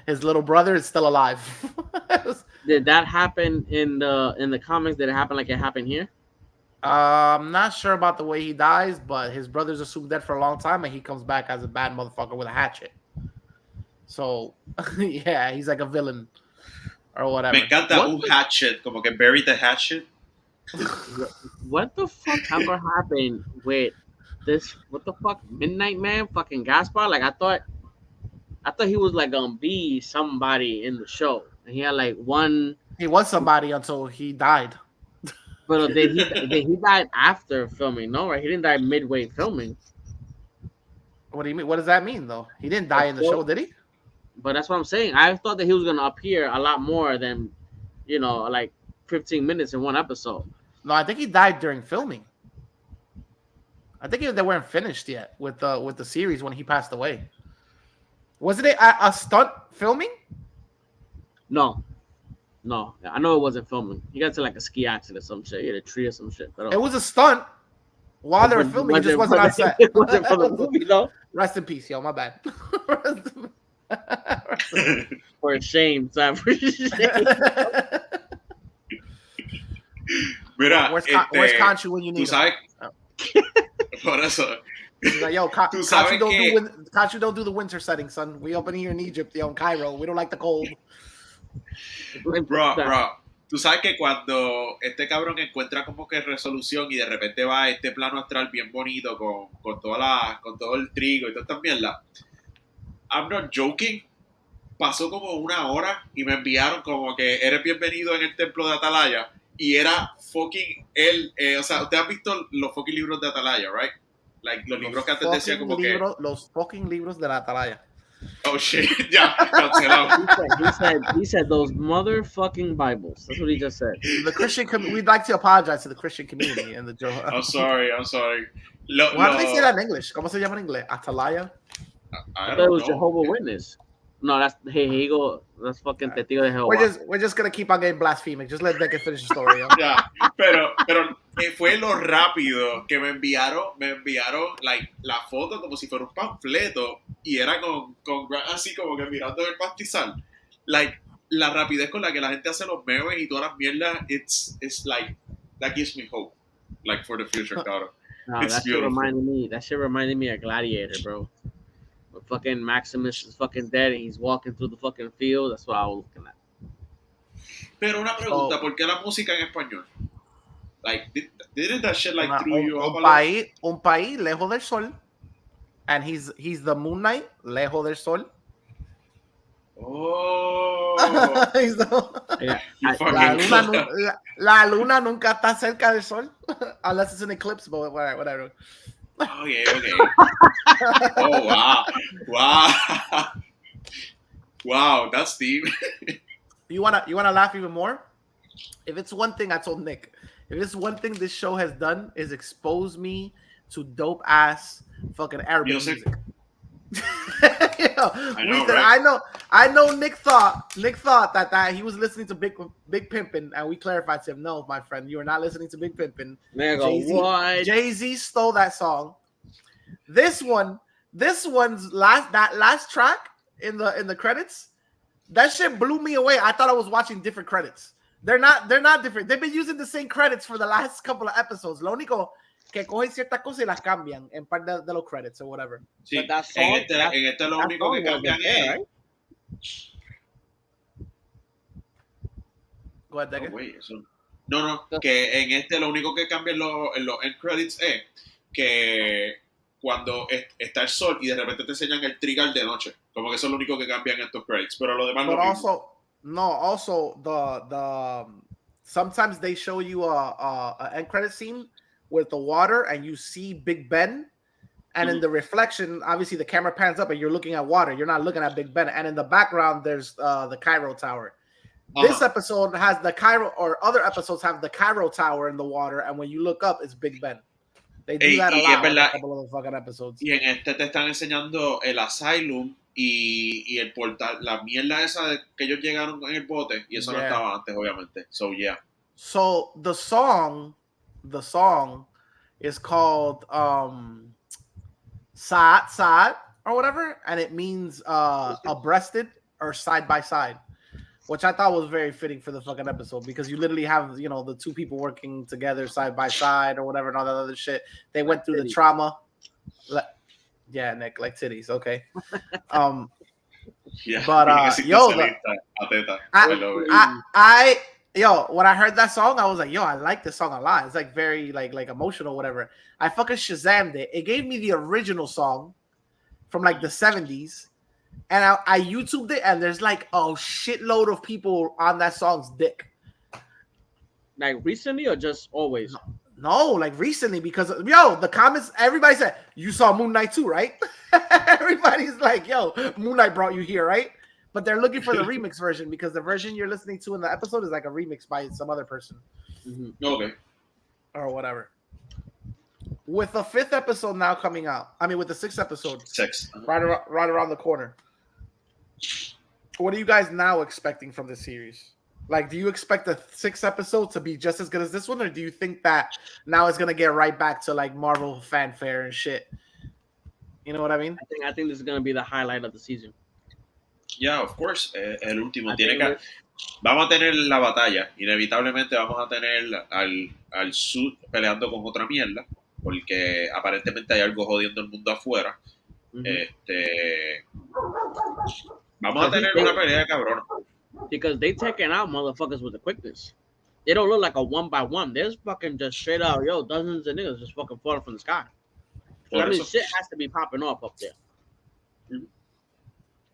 His little brother is still alive. Did that happen in the comics? Did it happen like it happened here? I'm not sure about the way he dies, but his brother's assumed dead for a long time, and he comes back as a bad motherfucker with a hatchet. So, yeah, he's like a villain or whatever. Me encanta un hatchet, como que bury the hatchet. What the fuck ever happened with this? What the fuck, Midnight Man, fucking Gaspar? Like I thought he was like gonna be somebody in the show, and he had like one. He was somebody until he died. But he died after filming, no? Right? He didn't die midway filming. What do you mean? What does that mean, though? He didn't die in the show, did he? But that's what I'm saying. I thought that he was gonna appear a lot more than, like 15 minutes in one episode. No, I think he died during filming. I think they weren't finished yet with the series when he passed away. Wasn't it a stunt filming? No, I know it wasn't filming. He got to like a ski accident or some shit. He hit a tree or some shit. It was a stunt while they were filming. It just wasn't on set. It wasn't for the movie, though. Rest in peace, yo. My bad. For shame, Sam. For shame. Mira, where's Conchu when you need him? Por eso. Like, yo, Conchu don't do the winter setting, son. We up in here in Egypt, yo, in Cairo. We don't like the cold. Bro, tú sabes que cuando este cabrón encuentra como que resolución y de repente va a este plano astral bien bonito con todo el trigo y toda esta mierda. I'm not joking. pasó como una hora y me enviaron como que eres bienvenido en el templo de Atalaya y era fucking él, o sea, usted ha visto los fucking libros de Atalaya, right? Like, los libros que antes decía como libros, que... Los fucking libros de la Atalaya. Oh shit, ya, cancelado. He said those motherfucking Bibles. That's what he just said. The Christian we'd like to apologize to the Christian community and the Joe. I'm sorry. How do they say that in English? ¿Cómo se llama en inglés? Atalaya? I thought it was Jehovah's Witness. No, that's that's fucking testigo de Jehová. We're just gonna keep on getting blasphemic. Just let Decker finish the story. Yeah, pero fue lo rápido que me enviaron like la foto como si fuera un panfleto y era con así como que mirando el pastizal. Like la rapidez con la que la gente hace los memes y todas las mierdas, it's like that gives me hope, like for the future, cabrón. No, that shit reminded me of Gladiator, bro. Fucking Maximus is fucking dead and he's walking through the fucking field. That's what I was looking at. Pero una pregunta, ¿por qué la música en español? Like, didn't that shit like threw you off? Un país lejos del sol, and he's the Moon Knight lejos del sol. Oh, la luna nunca está cerca del sol, unless it's an eclipse, but whatever. Okay. Oh wow, that's deep. You wanna laugh even more? If it's one thing, I told Nick, if it's one thing this show has done is expose me to dope ass fucking Arabic music. I know Nick thought that he was listening to Big Pimpin', and we clarified to him, no, my friend, you are not listening to Big Pimpin'. Jay-Z stole that song. This one's last track in the credits, that shit blew me away. I thought I was watching different credits. They're not different. They've been using the same credits for the last couple of episodes. Lo único que cogen ciertas cosas y las cambian en parte de los credits or whatever. Sí, en este lo único que cambian es... Right? Go ahead, No, que en este lo único que cambian en los end credits es que cuando está el sol y de repente te enseñan el trigal de noche. Como que eso es lo único que cambian en estos credits. Pero lo demás also the sometimes they show you a end credit scene with the water and you see Big Ben, and in the reflection, obviously the camera pans up and you're looking at water. You're not looking at Big Ben, and in the background there's the Cairo Tower. This episode has the Cairo, or other episodes have the Cairo Tower in the water, and when you look up, it's Big Ben. They do that a lot in a couple of the fucking episodes. Y en este te están enseñando el Asylum y el portal, la mierda esa que ellos llegaron en el bote, y eso no estaba antes, obviamente. So, yeah. So, the song is called Sa'at or whatever, and it means abreasted or side by side, which I thought was very fitting for the fucking episode, because you literally have, the two people working together side by side or whatever and all that other shit. They went through the trauma. Yeah, Nick, like titties, okay. Yeah, but when I heard that song, I was like, I like this song a lot. It's like very like emotional, whatever. I fucking Shazammed it. It gave me the original song from like the 70s. And I YouTubed it, and there's like a shitload of people on that song's dick. Like recently or just always? No, like recently, because the comments, everybody said, you saw Moon Knight too, right? Everybody's like, Moon Knight brought you here, right? But they're looking for the remix version, because the version you're listening to in the episode is like a remix by some other person. Mm-hmm. Okay. Or whatever. With the 5th episode now coming out, with the 6th episode. 6. Right around the corner. What are you guys now expecting from this series? Like, do you expect the 6th episode to be just as good as this one, or do you think that now it's gonna get right back to like Marvel fanfare and shit? You know what I mean? I think this is gonna be the highlight of the season. Yeah, of course. El último vamos a tener la batalla. Inevitablemente vamos a tener al Sud peleando con otra mierda, porque aparentemente hay algo jodiendo el mundo afuera. Vamos a tener una pelea cabrona. Because they taking out motherfuckers with the quickness. They don't look like a 1-by-1. There's fucking just straight out, dozens of niggas just fucking falling from the sky. So, shit has to be popping off up there.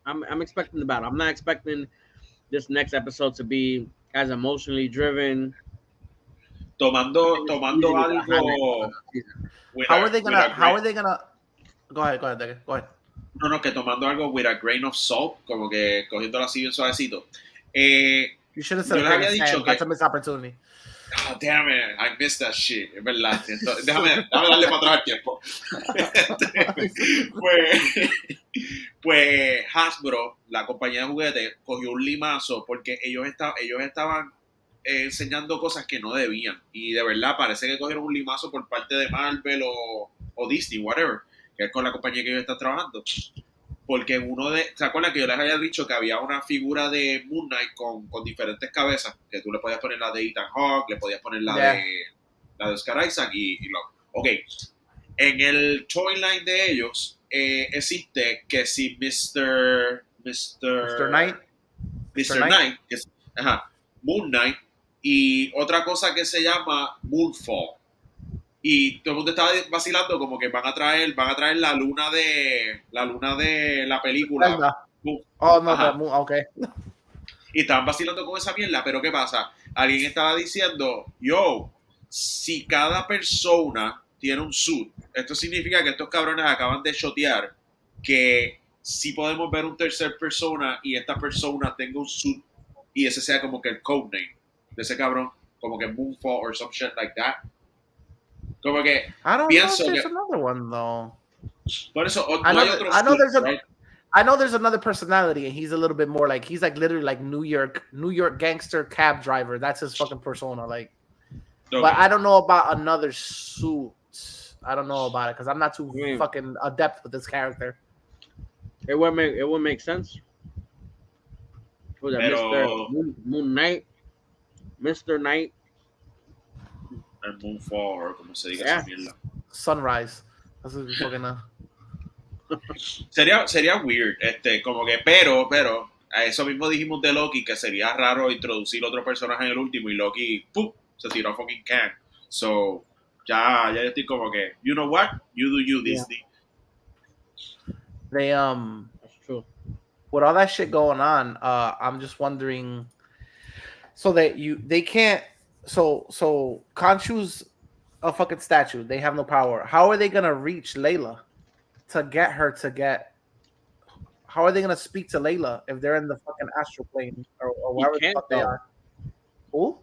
I'm expecting the battle. I'm not expecting this next episode to be as emotionally driven. Tomando Easy with a highlight algo. How are they gonna? Go ahead, Declan. Go ahead. No, que tomando algo with a grain of salt, como que cogiéndolo así bien suavecito. You should have said yo les había dicho que. That's a missed opportunity. Oh, damn it, I missed that shit, es verdad. Entonces, déjame darle para atrás el tiempo. pues Hasbro, la compañía de juguetes, cogió un limazo porque ellos estaban enseñando cosas que no debían. Y de verdad parece que cogieron un limazo por parte de Marvel o Disney, whatever, que es con la compañía que ellos están trabajando. Porque ¿se acuerdan que yo les había dicho que había una figura de Moon Knight con diferentes cabezas? Que tú le podías poner la de Ethan Hawke, le podías poner la de Oscar Isaac y lo. Ok. En el toy line de ellos existe que si Mr. Knight. Mr. Knight, que es, Moon Knight, y otra cosa que se llama Moonfall. Y todo el mundo estaba vacilando como que van a traer la luna de la película. Oh, no, okay. Y estaban vacilando con esa mierda, pero ¿qué pasa? Alguien estaba diciendo, yo, si cada persona tiene un suit, esto significa que estos cabrones acaban de shotear que si podemos ver un tercer persona y esta persona tenga un suit y ese sea como que el codename de ese cabrón, como que Moonfall or some shit like that. Como que I don't know if there's another one though. Por eso, I know there's another personality, and he's a little bit more like he's like literally like New York gangster cab driver. That's his fucking persona, like. Okay. But I don't know about another suit. I don't know about it because I'm not too fucking adept with this character. It would make sense. For the Mr. Moon Knight, Mr. Knight. El Moonfall, como se diga esa mierda. Sunrise. That's what we're fucking sería weird, como que, pero a eso mismo dijimos de Loki, que sería raro introducir otro personaje en el último y Loki, ¡pum!, se tiró a fucking can. So, ya yo estoy como que, you know what? You do you, Disney. They, That's true. With all that shit going on, I'm just wondering, so that they can't, so Khonshu's a fucking statue. They have no power. How are they gonna reach Layla to get her to get? How are they gonna speak to Layla if they're in the fucking astral plane or wherever the fuck they are? Who?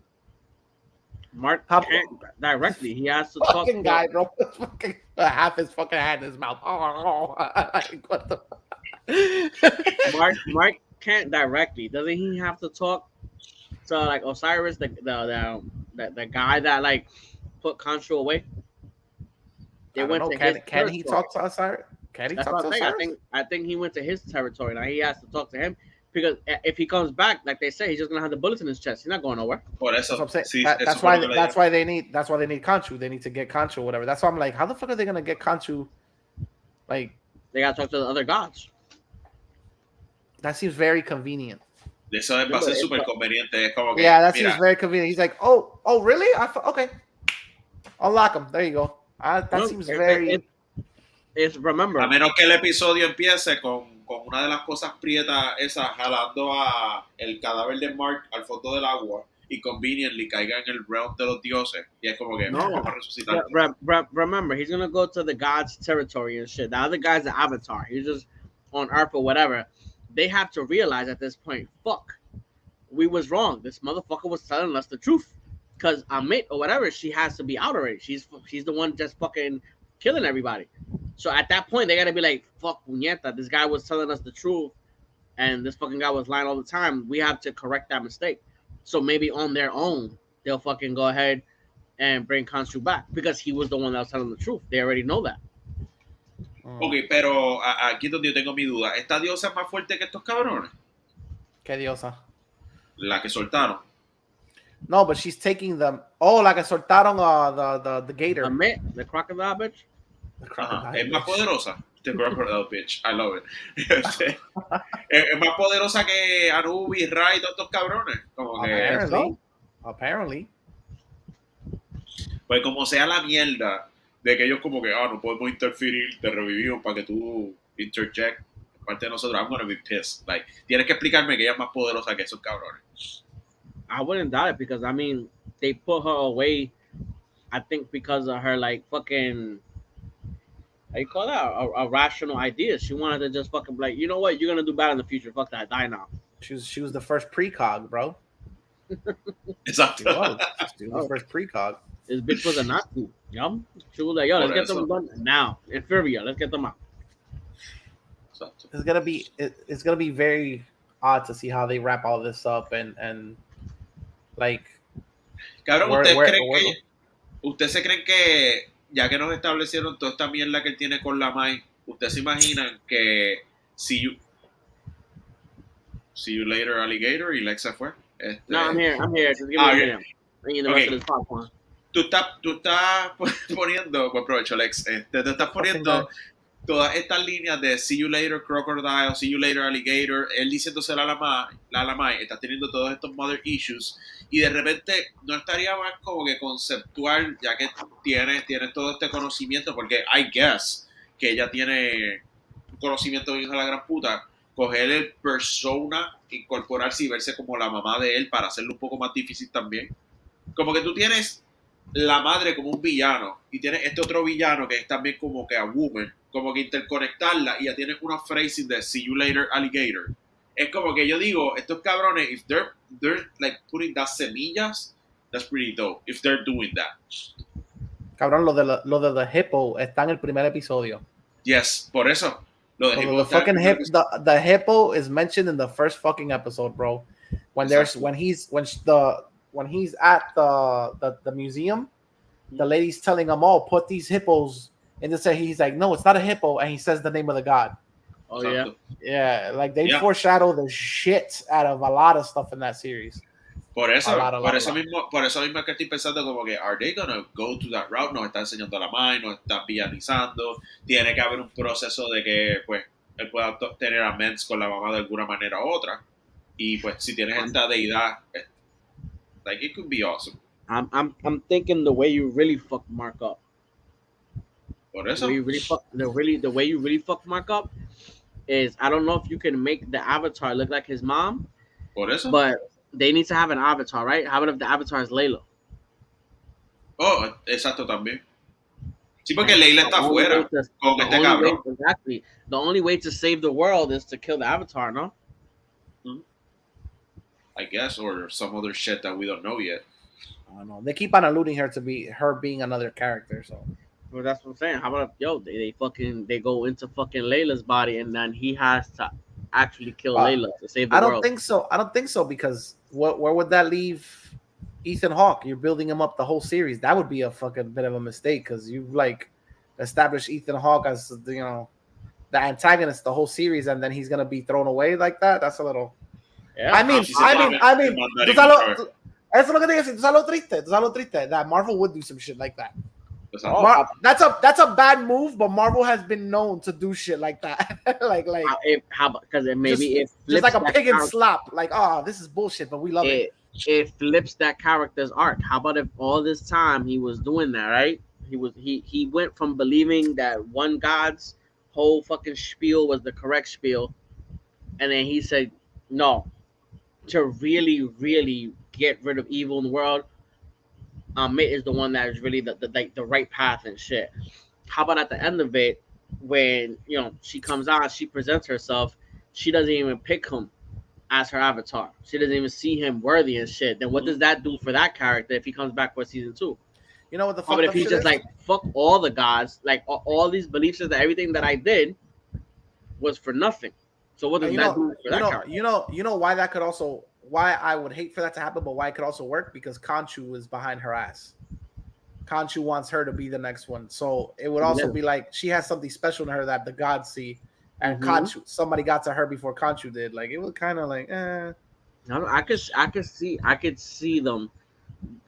Mark can't directly. He has to talk to guy, bro. Fucking half his fucking hand in his mouth. Like, what the Mark can't directly. Doesn't he have to talk to like Osiris, the guy that like put Khonshu away? They went to his can he talk to Osiris? Can he talk to Osiris? I think he went to his territory. Now he has to talk to him because if he comes back, like they say, he's just gonna have the bullets in his chest. He's not going nowhere. Por eso, that's what I'm saying. That's why they need Khonshu. They need to get Khonshu or whatever. That's why I'm like, how the fuck are they gonna get Khonshu? Like, they gotta talk to the other gods. That seems very convenient. Eso va a ser súper conveniente. Es como que, yeah, that seems very convenient. He's like, oh, really? Okay, unlock him. There you go. That seems very. It's remember. A menos que el episodio empiece con una de las cosas prietas esas jalando a el cadáver de Mark al fondo del agua y conveniently caiga en el realm de los dioses y es como que vamos a resucitar. Remember, he's gonna go to the gods' territory and shit. The other guy's the Avatar. He's just on Earth or whatever. They have to realize at this point, fuck, we was wrong. This motherfucker was telling us the truth. Because Amit or whatever, she has to be out already. She's the one just fucking killing everybody. So at that point, they gotta be like, fuck, puñeta, this guy was telling us the truth, and this fucking guy was lying all the time. We have to correct that mistake. So maybe on their own, they'll fucking go ahead and bring Khonshu back because he was the one that was telling the truth. They already know that. Ok, pero aquí es donde yo tengo mi duda. ¿Esta diosa es más fuerte que estos cabrones? ¿Qué diosa? La que soltaron. No, but she's taking them. Oh, la que soltaron the gator. The crocodile bitch. Es más poderosa. The crocodile bitch. I love it. Es más poderosa que Anubis, Ra y todos estos cabrones. Como que. Apparently. Pues como sea la mierda de que ellos como que no podemos interferir, te revivimos para que tú interject. parte de nosotros, I'm gonna be pissed. Like, tienes que explicarme que ella es más poderosa que esos cabrones. I wouldn't doubt it because I mean they put her away. I think because of her like fucking how you call that a rational idea. She wanted to just fucking like you know what you're gonna do bad in the future. Fuck that, die now. She was the first precog, bro. Exacto. She was the first precog. This bitch was a Nazi. Yo, she was like, yo, let's get them done now. Inferior, let's get them out. Exacto. It's gonna be very odd to see how they wrap all this up and like. Cabrón, ¿ustedes se creen que ya que nos establecieron toda esta mierda que él tiene con la Mai, ustedes se imaginan que see you later alligator y Lex se fue? No, I'm here. Just give me a minute. I need the rest of this popcorn. Tú estás poniendo, buen provecho, Lex, te estás poniendo todas estas líneas de see you later crocodile, see you later alligator, él diciéndose la Lamai, estás teniendo todos estos mother issues y de repente no estaría más como que conceptual, ya que tienes todo este conocimiento, porque I guess que ella tiene un conocimiento bien a la gran puta, coger el persona, incorporarse y verse como la mamá de él para hacerlo un poco más difícil también. Como que tú tienes la madre como un villano y tienes este otro villano que es también como que a woman, como que interconectarla y ya tienes una phrasing de see you later alligator. Es como que yo digo, estos cabrones, if they're like putting that semillas, that's pretty dope, if they're doing that. Cabrón, lo de The Hippo está en el primer episodio. Yes, por eso. The hippo is mentioned in the first fucking episode, bro. When he's at the museum, the lady's telling him, "Oh, put these hippos." And he's like, "No, it's not a hippo," and he says the name of the god. Oh yeah, yeah. Like they foreshadow the shit out of a lot of stuff in that series. Por eso mismo que estoy pensando como que are they gonna go to that route? Nos está enseñando la Mai, nos está villanizando. Tiene que haber un proceso de que pues él pueda tener amends con la mamá de alguna manera u otra. Y pues si tienes esta deidad, like it could be awesome. I'm thinking the way you really fuck Mark up. Por eso. The way you really fuck Mark up is I don't know if you can make the avatar look like his mom. Por eso. But they need to have an avatar, right? How about if the avatar is Layla? Oh, exacto también. Sí, porque Layla está afuera con este cabrón. Exactly. The only way to save the world is to kill the avatar, no? I guess, or some other shit that we don't know yet. I don't know. They keep on alluding her being another character, so. Well, that's what I'm saying. How about if, they go into fucking Layla's body and then he has to actually kill Layla to save the world? I don't think so because where would that leave Ethan Hawke? You're building him up the whole series. That would be a fucking bit of a mistake because you've like established Ethan Hawke as the antagonist the whole series, and then he's gonna be thrown away like that. That's a little. Yeah. I mean. Eso es lo que te digo. Tú sabes lo triste. That Marvel would do some shit like that. That's a bad move, but Marvel has been known to do shit like that. because it just like a pig and slap. Like, oh, this is bullshit, but we love it. It flips that character's arc. How about if all this time he was doing that, right? He went from believing that one god's whole fucking spiel was the correct spiel, and then he said, no, to really, really get rid of evil in the world, Mitt is the one that is really the right path and shit. How about at the end of it, when she comes out, she presents herself, she doesn't even pick him as her avatar. She doesn't even see him worthy and shit. Then what does that do for that character if he comes back for season 2? You know what the fuck? But if he's just like fuck all the gods, like all these beliefs that everything that I did was for nothing. So what does that do for that character? You know why that could also. Why I would hate for that to happen, but why it could also work because Khonshu is behind her ass. Khonshu wants her to be the next one, so it would also be like she has something special in her that the gods see, and Khonshu, somebody got to her before Khonshu did. Like it was kind of like, I could see them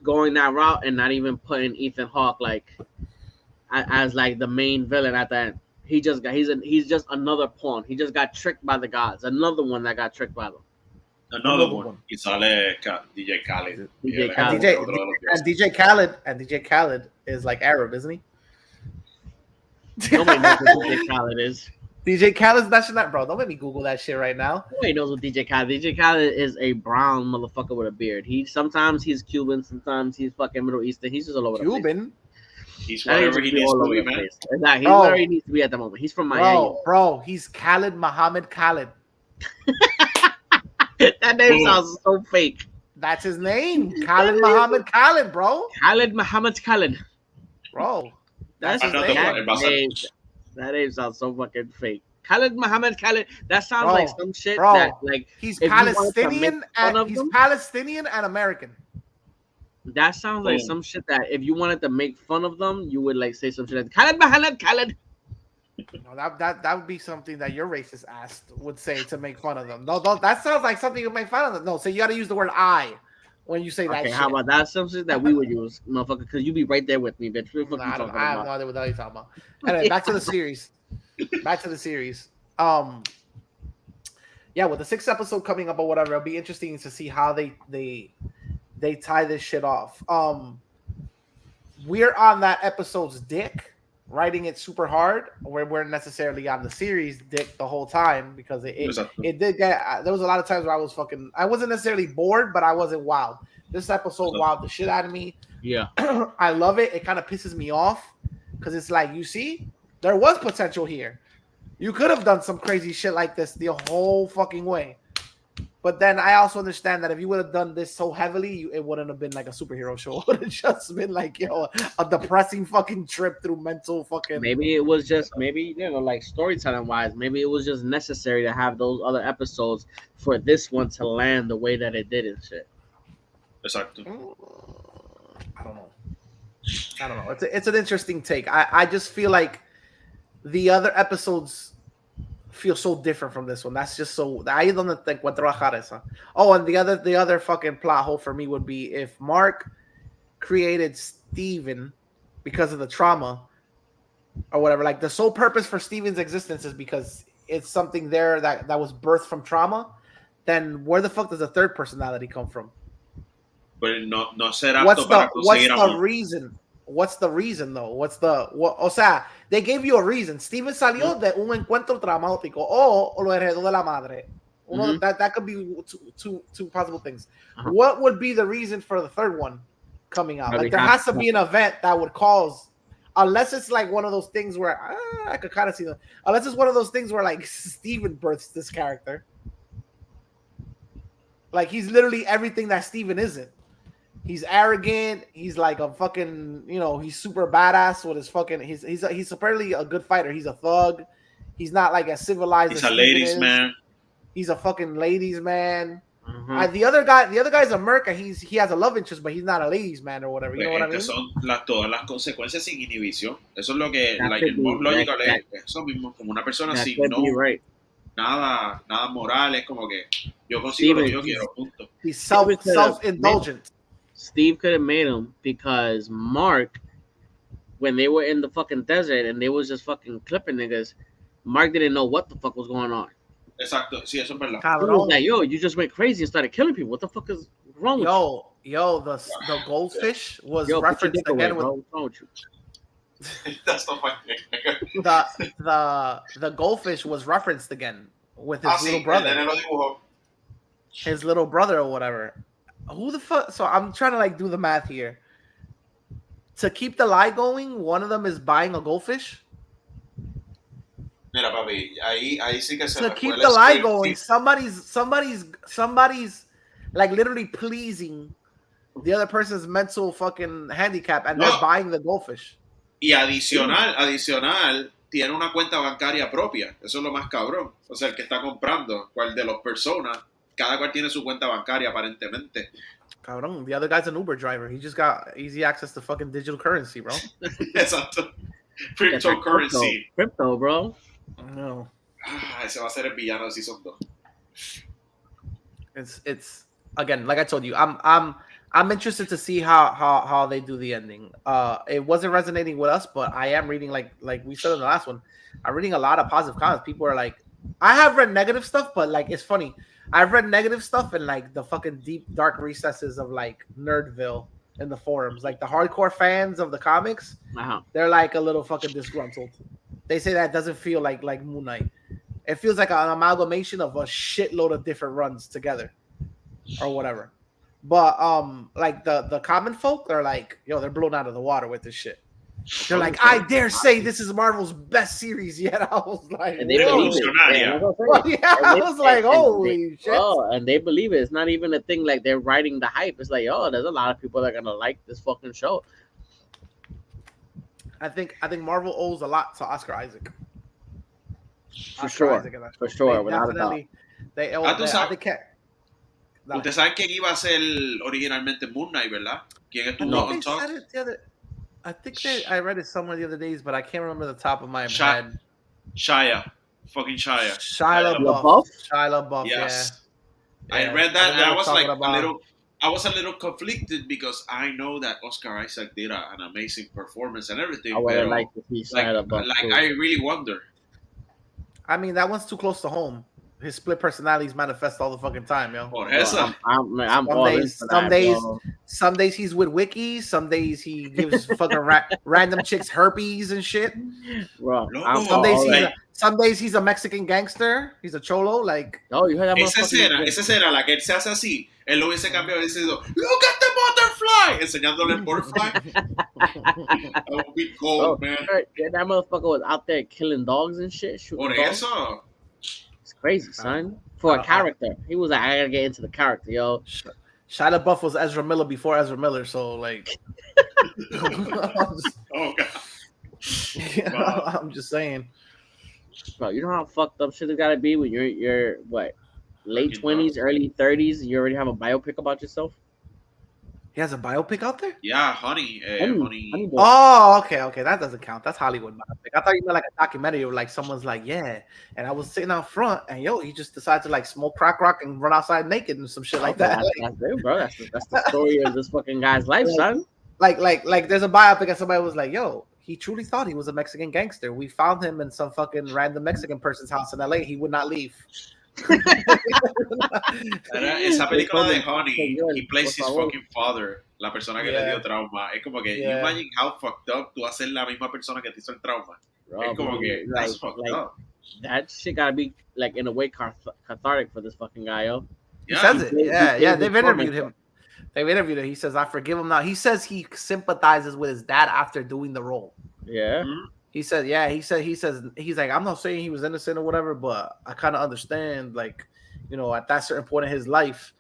going that route and not even putting Ethan Hawke like as like the main villain at the end. He's just another pawn. He just got tricked by the gods. Another one that got tricked by them. Another one. Y sale DJ Khaled. DJ Khaled is like Arab, isn't he? Nobody knows who DJ Khaled is. DJ Khaled's national, bro. Don't make me Google that shit right now. Nobody knows what DJ Khaled. DJ Khaled is a brown motherfucker with a beard. Sometimes he's Cuban, sometimes he's fucking Middle Eastern. He's just all over the place. Cuban. He's whatever he needs to be, man. Exactly. He's whatever he needs to be at the moment. He's from Miami. Bro, he's Khaled Muhammad Khaled. That name sounds so fake. That's his name. Khaled Muhammad Khaled, bro. Khaled Muhammad Khaled. Bro. That's his name. That name sounds so fucking fake. Khaled Muhammad Khaled. That sounds like some shit that like he's Palestinian and American. That sounds like some shit that if you wanted to make fun of them, you would like say some shit like Khaled Muhammad Khaled. No, that would be something that your racist ass would say to make fun of them. No, that sounds like something you make fun of them. No, so you got to use the word "I" when you say that. Okay, how about that? Something that we would use, motherfucker, because you be right there with me, bitch. I have no idea what you're talking about. Anyway, back to the series. Yeah, with the 6th episode coming up or whatever, it'll be interesting to see how they tie this shit off. We're on that episode's dick, writing it super hard. We weren't necessarily on the series dick the whole time because it did get. There was a lot of times where I wasn't necessarily bored, but I wasn't wild. This episode wowed the shit out of me. Yeah, I love it. It kind of pisses me off because it's like, you see, there was potential here. You could have done some crazy shit like this the whole fucking way. But then I also understand that if you would have done this so heavily, it wouldn't have been like a superhero show. It would have just been like, a depressing fucking trip through mental fucking. Maybe it was just, like storytelling wise, maybe it was just necessary to have those other episodes for this one to land the way that it did and shit. Exactly. I don't know. It's an interesting take. I just feel like the other episodes feel so different from this one. That's just so. I don't think what trabajar esa. Oh, and the other fucking plot hole for me would be if Mark created Steven because of the trauma or whatever. Like the sole purpose for Steven's existence is because it's something there that was birthed from trauma. Then where the fuck does the third personality come from? But no ser apto para conseguir amor. What's the reason? What's the reason though? O sea, they gave you a reason. Steven salió de un encuentro traumático o lo heredó de la madre. That could be two possible things. What would be the reason for the third one coming out? Like there has to be an event that would cause, unless it's like one of those things where I could kind of see them. Unless it's one of those things where like Steven births this character. Like he's literally everything that Steven isn't. He's arrogant. He's like a fucking, he's super badass with his fucking. He's apparently a good fighter. He's a thug. He's not like as civilized. He's a ladies' man. He's a fucking ladies' man. Mm-hmm. The other guy's a merc. He has a love interest, but he's not a ladies' man or whatever. You know what I mean? Son todas las consecuencias sin inhibición. Eso es lo que el more logical es eso mismo, como una persona sin nada moral, es como que yo consigo lo que yo quiero, punto. He's self-indulgent. Steve could have made him because Mark, when they were in the fucking desert and they was just fucking clipping niggas, Mark didn't know what the fuck was going on. Exacto, sí, eso es verdad. He was like, you just went crazy and started killing people. What the fuck is wrong with you? The goldfish was referenced again with That's not funny. The goldfish was referenced again with his little brother. His little brother or whatever. Who the fuck? So I'm trying to like do the math here. To keep the lie going, one of them is buying a goldfish. Mira, papi, ahí sí que se to keep the lie going, somebody's like literally pleasing the other person's mental fucking handicap, and they're buying the goldfish. Y adicional, tiene una cuenta bancaria propia. Eso es lo más cabrón. O sea, el que está comprando, cual de las personas. Cada cual tiene su cuenta bancaria aparentemente. Cabrón, the other guy's an Uber driver. He just got easy access to fucking digital currency, bro. Exacto. Cryptocurrency. Crypto, bro. No. Ese va a ser el villano de Season 2. It's again, like I told you, I'm interested to see how they do the ending. It wasn't resonating with us, but I am reading like we said in the last one. I'm reading a lot of positive comments. People are like, I have read negative stuff, but like it's funny. I've read negative stuff in like the fucking deep dark recesses of like Nerdville in the forums. Like the hardcore fans of the comics, they're like a little fucking disgruntled. they say that doesn't feel like Moon Knight. It feels like an amalgamation of a shitload of different runs together, or whatever. But like the common folk are like, yo, they're blown out of the water with this shit. They're like, I dare say this is Marvel's best series yet. I was like, and they believe it. I was like, holy shit. Oh, and they believe it. It's not even a thing like they're riding the hype. It's like, oh, there's a lot of people that are gonna like this fucking show. I think Marvel owes a lot to Oscar Isaac. For sure, without a doubt. Ustedes saben quién iba a ser originalmente Moon Knight, ¿verdad? ¿Quién estuvo on top? I think I read it somewhere the other days, but I can't remember the top of my head. Shia LaBeouf. Shia LaBeouf. Yes. Yeah. I read that and I was like I was a little conflicted because I know that Oscar Isaac did an amazing performance and everything. I would like to see Shia LaBeouf. I really wonder. I mean, that one's too close to home. His split personalities manifest all the fucking time, yo. Por eso. I'm all in for that, some days he's with Wiki. Some days he gives fucking random chicks herpes and shit. Bro, some days he's a Mexican gangster. He's a cholo. Like, oh, you heard that? Esa escena, la que él se hace así. Él lo hubiese cambiado diciendo, look at the butterfly, enseñándole el butterfly. That would be cold, man. That motherfucker was out there killing dogs and shit. Por eso. It's crazy, son. For a character. He was like, I gotta get into the character, yo. Shia LaBeouf was Ezra Miller before Ezra Miller, so like. Oh, God. Wow. I'm just saying. Bro, you know how fucked up shit has gotta be when you're what? Late 20s, early 30s, you already have a biopic about yourself? He has a biopic out there? Yeah, Honey. Oh, okay. That doesn't count. That's Hollywood biopic. I thought you meant like a documentary where like someone's like, yeah. And I was sitting out front and yo, he just decided to like smoke crack rock and run outside naked and some shit like that. That's it, bro. That's the story of this fucking guy's life, son. Like there's a biopic and somebody was like, yo, he truly thought he was a Mexican gangster. We found him in some fucking random Mexican person's house in LA. He would not leave. Esa película de Honey, he plays his fucking father, la persona que le dio trauma. Es como que, you imagine how fucked up tú hacer la misma persona que te hizo el trauma. Es como que, that's fucked up. That shit gotta be, like, in a way cathartic for this fucking guy, yo. He says it. Yeah, they've interviewed him. He says, I forgive him now. He says he sympathizes with his dad after doing the role. Yeah. Mm-hmm. He said, he's like, I'm not saying he was innocent or whatever, but I kind of understand, like, you know, at that certain point in his life,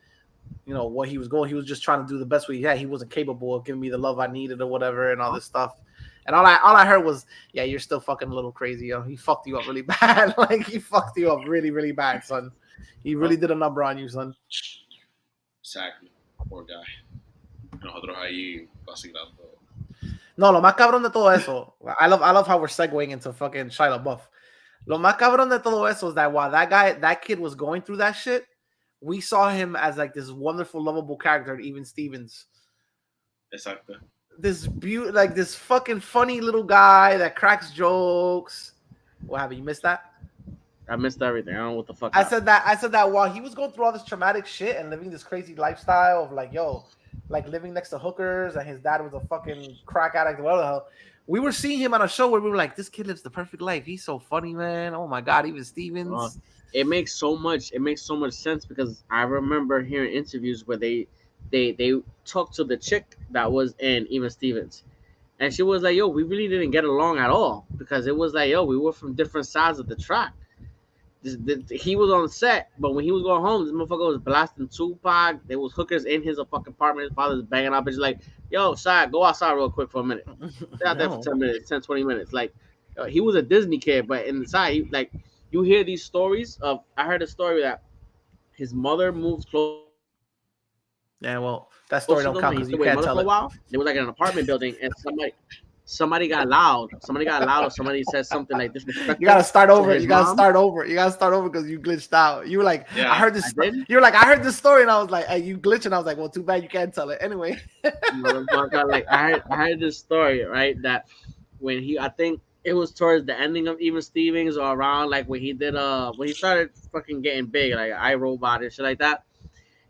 you know, what he was going, he was just trying to do the best way he had. He wasn't capable of giving me the love I needed or whatever and all this stuff. And all I heard was, yeah, you're still fucking a little crazy, yo. He fucked you up really bad. Like, he fucked you up really, really bad, son. He really did a number on you, son. Exactly. Poor guy. Nosotros ahí vacilando. No, lo más cabrón de todo eso, I love how we're segueing into fucking Shia LaBeouf. Lo más cabrón de todo eso is that while that kid was going through that shit, we saw him as like this wonderful, lovable character, Even Stevens. Exacto. This fucking funny little guy that cracks jokes. What happened? You missed that? I missed everything. I don't know what the fuck. I said that while he was going through all this traumatic shit and living this crazy lifestyle of like, yo, like living next to hookers, and his dad was a fucking crack addict, whatever the hell. We were seeing him on a show where we were like, this kid lives the perfect life. He's so funny, man. Oh my God, Even Stevens. It makes so much sense because I remember hearing interviews where they talked to the chick that was in Even Stevens. And she was like, yo, we really didn't get along at all because it was like, yo, we were from different sides of the track. He was on set, but when he was going home, this motherfucker was blasting Tupac. There was hookers in his fucking apartment. His father's banging up. It's like, yo, Shia, go outside real quick for a minute. Stay out there for 20 minutes. Like, he was a Disney kid, but inside, you hear these stories of, I heard a story that his mother moved close. Yeah, well, that story don't count because you can't tell it. It was like in an apartment building, and somebody got loud. Or somebody said something like disrespectful. You gotta start over. You gotta start over because you glitched out. You were like, yeah, I heard this. You were like, I heard this story, and I was like, hey, you glitching. I was like, well, too bad you can't tell it anyway. Like I heard this story, right? That when I think it was towards the ending of Even Stevens or around like when he started fucking getting big, like iRobot and shit like that.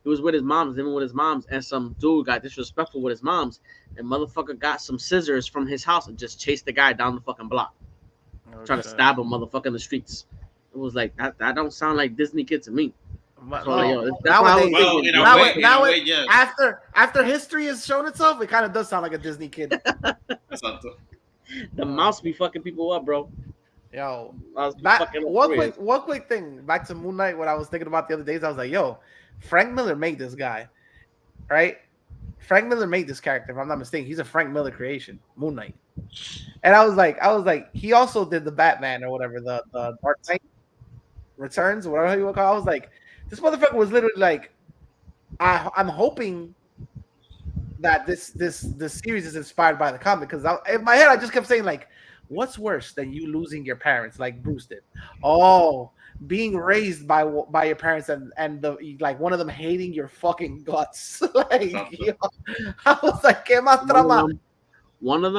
He was with his moms, living with his moms, and some dude got disrespectful with his moms. And motherfucker got some scissors from his house and just chased the guy down the fucking block. trying to stab a motherfucker in the streets. It was like that don't sound like Disney kid to me. After history has shown itself, it kind of does sound like a Disney kid. The mouse be fucking people up, bro. Yo, one quick thing. Back to Moon Knight. What I was thinking about the other days, I was like, yo, Frank Miller made this guy, right? Frank Miller made this character, if I'm not mistaken. He's a Frank Miller creation, Moon Knight. And I was like, he also did the Batman or whatever, the Dark Knight Returns, whatever you want to call it. I was like, this motherfucker was literally like, I'm hoping that this series is inspired by the comic, because in my head I just kept saying like, what's worse than you losing your parents like Bruce did? Oh, being raised by your parents and the like one of them hating your fucking guts. Like, yo, I was like, ¿qué más trama? One of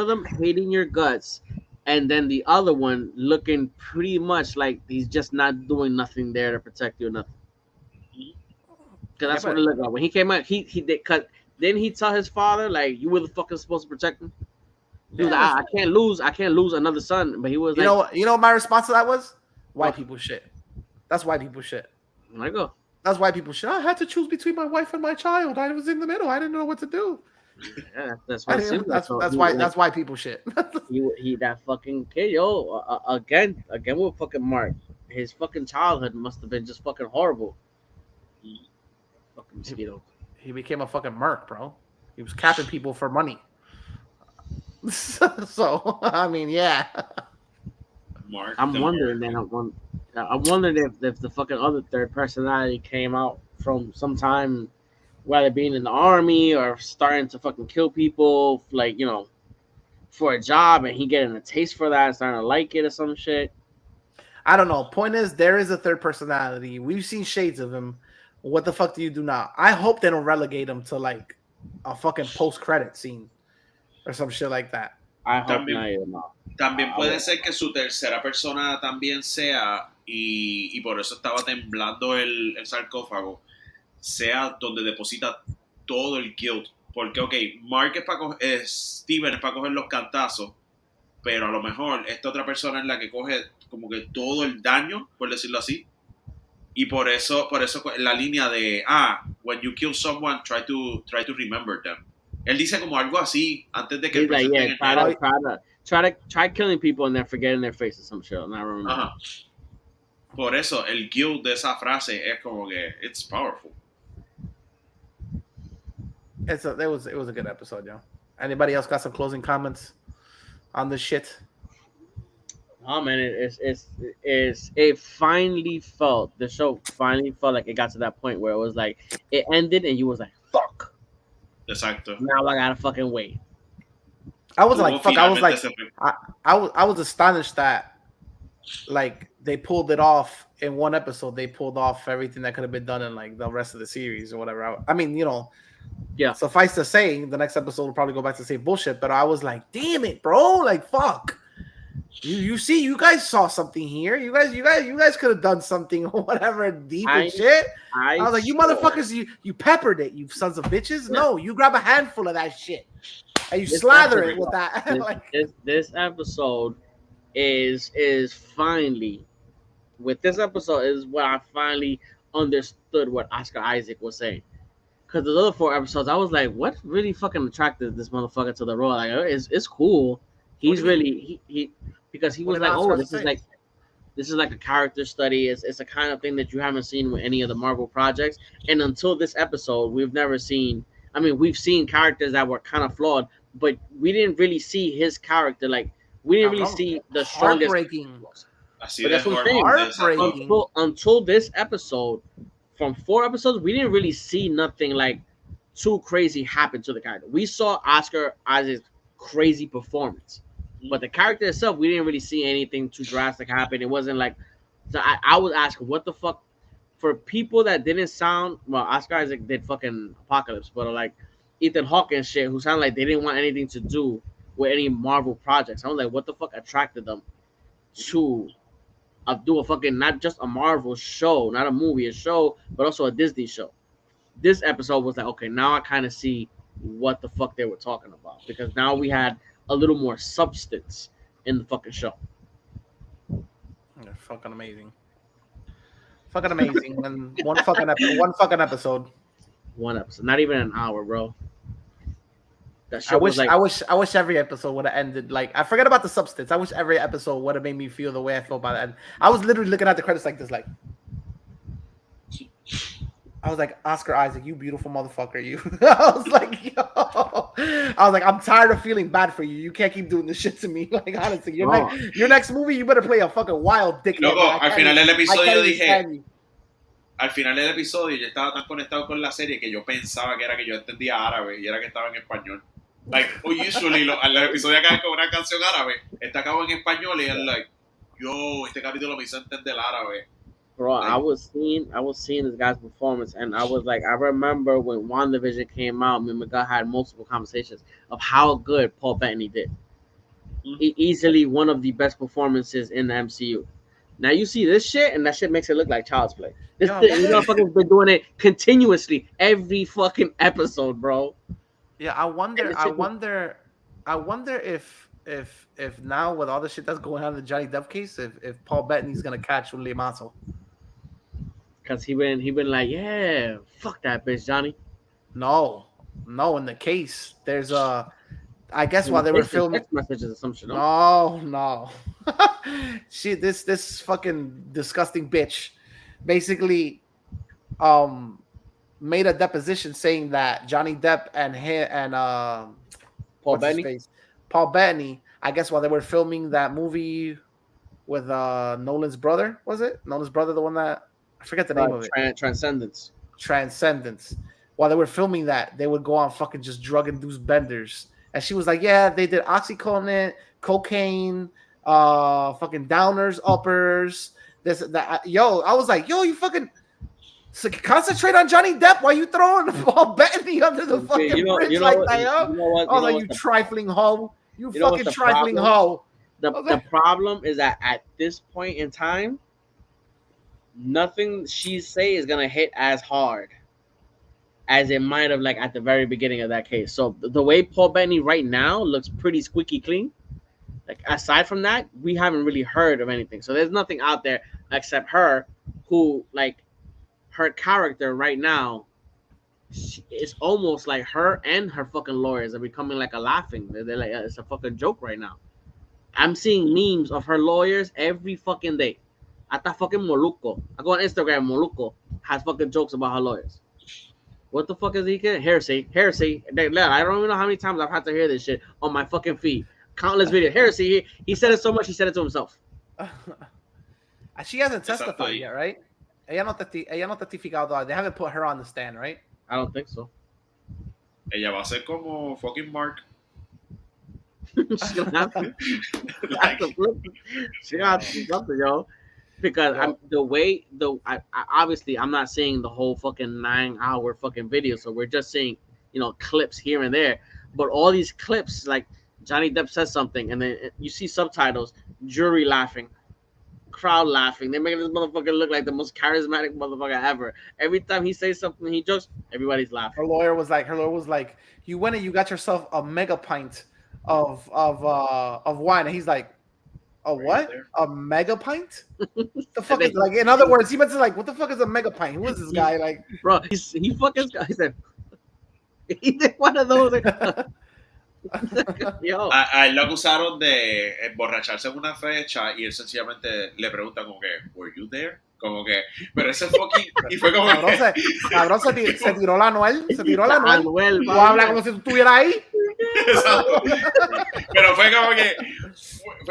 them hating your guts, and then the other one looking pretty much like he's just not doing nothing there to protect you or nothing. Because that's what it looked like when he came out. He did cut. Didn't he tell his father like, you were the fucking supposed to protect him? He was like, I can't lose another son. But he was you know what my response to that was? White people shit. That's white people shit. I go. That's white people shit. I had to choose between my wife and my child. I was in the middle. I didn't know what to do. Yeah, that's why people shit. he that fucking kid, yo. Again with fucking Mark. His fucking childhood must have been just fucking horrible. Fucking mosquito. He became a fucking merc, bro. He was capping people for money. So I mean, yeah. Mark, I'm wondering if the fucking other third personality came out from sometime, whether being in the army or starting to fucking kill people, like, you know, for a job, and he getting a taste for that, starting to like it or some shit. I don't know. Point is, there is a third personality. We've seen shades of him. What the fuck do you do now? I hope they don't relegate him to like a fucking post-credit scene or some shit like that. I hope not. También puede ser que su tercera persona también sea, y por eso estaba temblando el sarcófago, sea donde deposita todo el guilt. Porque, ok, Mark Steven es para coger los cantazos, pero a lo mejor esta otra persona es la que coge como que todo el daño, por decirlo así. Y por eso la línea de, when you kill someone, try to remember them. Él dice como algo así antes de que try killing people and then forgetting their faces, some shit. I remember. Ajá. Por eso el guilt de esa frase es como que it's powerful. It was a good episode, yo. Anybody else got some closing comments on this shit? Oh man, it finally felt, the show finally felt like it got to that point where it was like it ended and you was like, fuck. Exacto. Now I gotta fucking wait. I was like, fuck. I was like, I was astonished that like they pulled it off in one episode. They pulled off everything that could have been done in like the rest of the series or whatever. I mean, you know, yeah. Suffice to say, the next episode will probably go back to the same bullshit. But I was like, damn it, bro! Like, fuck. You see, you guys saw something here. You guys could have done something or whatever deep and shit. I was like, you motherfuckers, you peppered it, you sons of bitches. Yeah. No, you grab a handful of that shit and you slather it with that. This episode is finally, with this episode is where I finally understood what Oscar Isaac was saying. Because the other 4 episodes, I was like, what really fucking attracted this motherfucker to the role? Like, it's cool. He's really he because he was like, oh, this is like a character study. It's a kind of thing that you haven't seen with any of the Marvel projects. And until this episode, we've never seen. I mean, we've seen characters that were kind of flawed, but we didn't really see his character. Like, we didn't really see the strongest. Heartbreaking. But that's what I'm saying. Until this episode, from 4 episodes, we didn't really see nothing like too crazy happen to the character. We saw Oscar Isaac's crazy performance. But the character itself, we didn't really see anything too drastic happen. It wasn't like, so I was asking, what the fuck, for people that didn't sound, well, Oscar Isaac did fucking Apocalypse, but like Ethan Hawke and shit, who sounded like they didn't want anything to do with any Marvel projects. I was like, what the fuck attracted them to do a fucking, not just a Marvel show, not a movie, a show, but also a Disney show. This episode was like, okay, now I kind of see what the fuck they were talking about, because now we had a little more substance in the fucking show. They're fucking amazing. Fucking amazing. And one fucking episode. One episode, not even an hour, bro. That shit I wish, was like, I wish every episode would have ended like. I forget about the substance. I wish every episode would have made me feel the way I felt by the end. I was literally looking at the credits like this, like. I was like, Oscar Isaac, you beautiful motherfucker, you. I was like, yo. I was like, I'm tired of feeling bad for you. You can't keep doing this shit to me. Like, honestly, your next movie, you better play a fucking wild dick. Loco, al final del episodio dije. Al final del episodio yo estaba tan conectado con la serie que yo pensaba que era que yo entendía árabe y era que estaba en español. Like, usually, al episodio acaban con una canción árabe, está acabado en español y es like, yo, este capítulo me hizo entender árabe. Bro, I was seeing this guy's performance, and I was like, I remember when WandaVision came out, me and Miguel had multiple conversations of how good Paul Bettany did. Easily one of the best performances in the MCU. Now you see this shit, and that shit makes it look like child's play. This motherfucker's been doing it continuously every fucking episode, bro. Yeah, I wonder if now with all the shit that's going on in the Johnny Depp case, if Paul Bettany's gonna catch un limazo. Cause he been like, yeah, fuck that bitch, Johnny. No, in the case, there's I guess while they were filming text messages or some shit. No. This fucking disgusting bitch basically made a deposition saying that Johnny Depp and Paul Bettany, I guess while they were filming that movie with Nolan's brother, was it? Nolan's brother, the one that I forget the name of it. Transcendence. While they were filming that, they would go on fucking just drug-induced benders. And she was like, yeah, they did oxycontin, cocaine, fucking downers, uppers, this, that. Yo, I was like, yo, you fucking concentrate on Johnny Depp while you throwing Paul Bettany under the fucking bridge like that, yo. I was like, you trifling hoe. You fucking trifling hoe. The problem is that at this point in time, nothing she say is gonna hit as hard as it might have like at the very beginning of that case. So the way Paul Bettany right now looks pretty squeaky clean. Like aside from that, we haven't really heard of anything. So there's nothing out there except her, who like her character right now. It's almost like her and her fucking lawyers are becoming like a laughing. They're like it's a fucking joke right now. I'm seeing memes of her lawyers every fucking day. Hasta fucking Molucco. I go on Instagram, Molucco has fucking jokes about her lawyers. What the fuck is he getting? Heresy. I don't even know how many times I've had to hear this shit on my fucking feed. Countless videos. Heresy. He said it so much, he said it to himself. She hasn't testified yet, right? Ella no testificado. They haven't put her on the stand, right? I don't think so. Ella va a ser como fucking Mark. She's gonna have to. She gonna have to do something, yo. Because obviously I'm not seeing the whole fucking 9-hour fucking video, so we're just seeing clips here and there. But all these clips, like Johnny Depp says something, and then you see subtitles, jury laughing, crowd laughing. They make this motherfucker look like the most charismatic motherfucker ever. Every time he says something, he jokes, everybody's laughing. Her lawyer was like, you went and you got yourself a mega pint of wine, and he's like, a what? A mega pint? The fuck is like? In other words, he meant to like, what the fuck is a mega pint? Who is this guy? Like, bro, he fucking. He said he did one of those. Yo. A él lo acusaron de emborracharse en una fecha y él sencillamente le pregunta como que, ¿were you there? Como que, pero ese fucking y fue como cabrón se tiró la Anuel, o habla como si tú estuvieras ahí. Exacto. Pero fue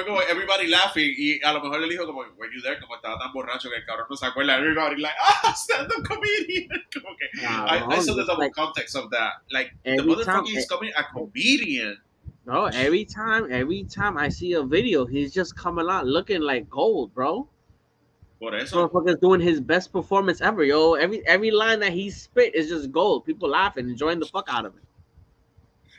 como everybody laughing y a lo mejor le dijo como were you there, como estaba tan borracho que el cabrón no se acuerda. Everybody like stand-up comedian. Como que I saw the double context of that. Like the motherfucker is coming a comedian. No, every time I see a video, he's just coming out looking like gold, bro. Por eso. Motherfucker's doing his best performance ever, yo. Every line that he spit is just gold. People laughing, enjoying the fuck out of it.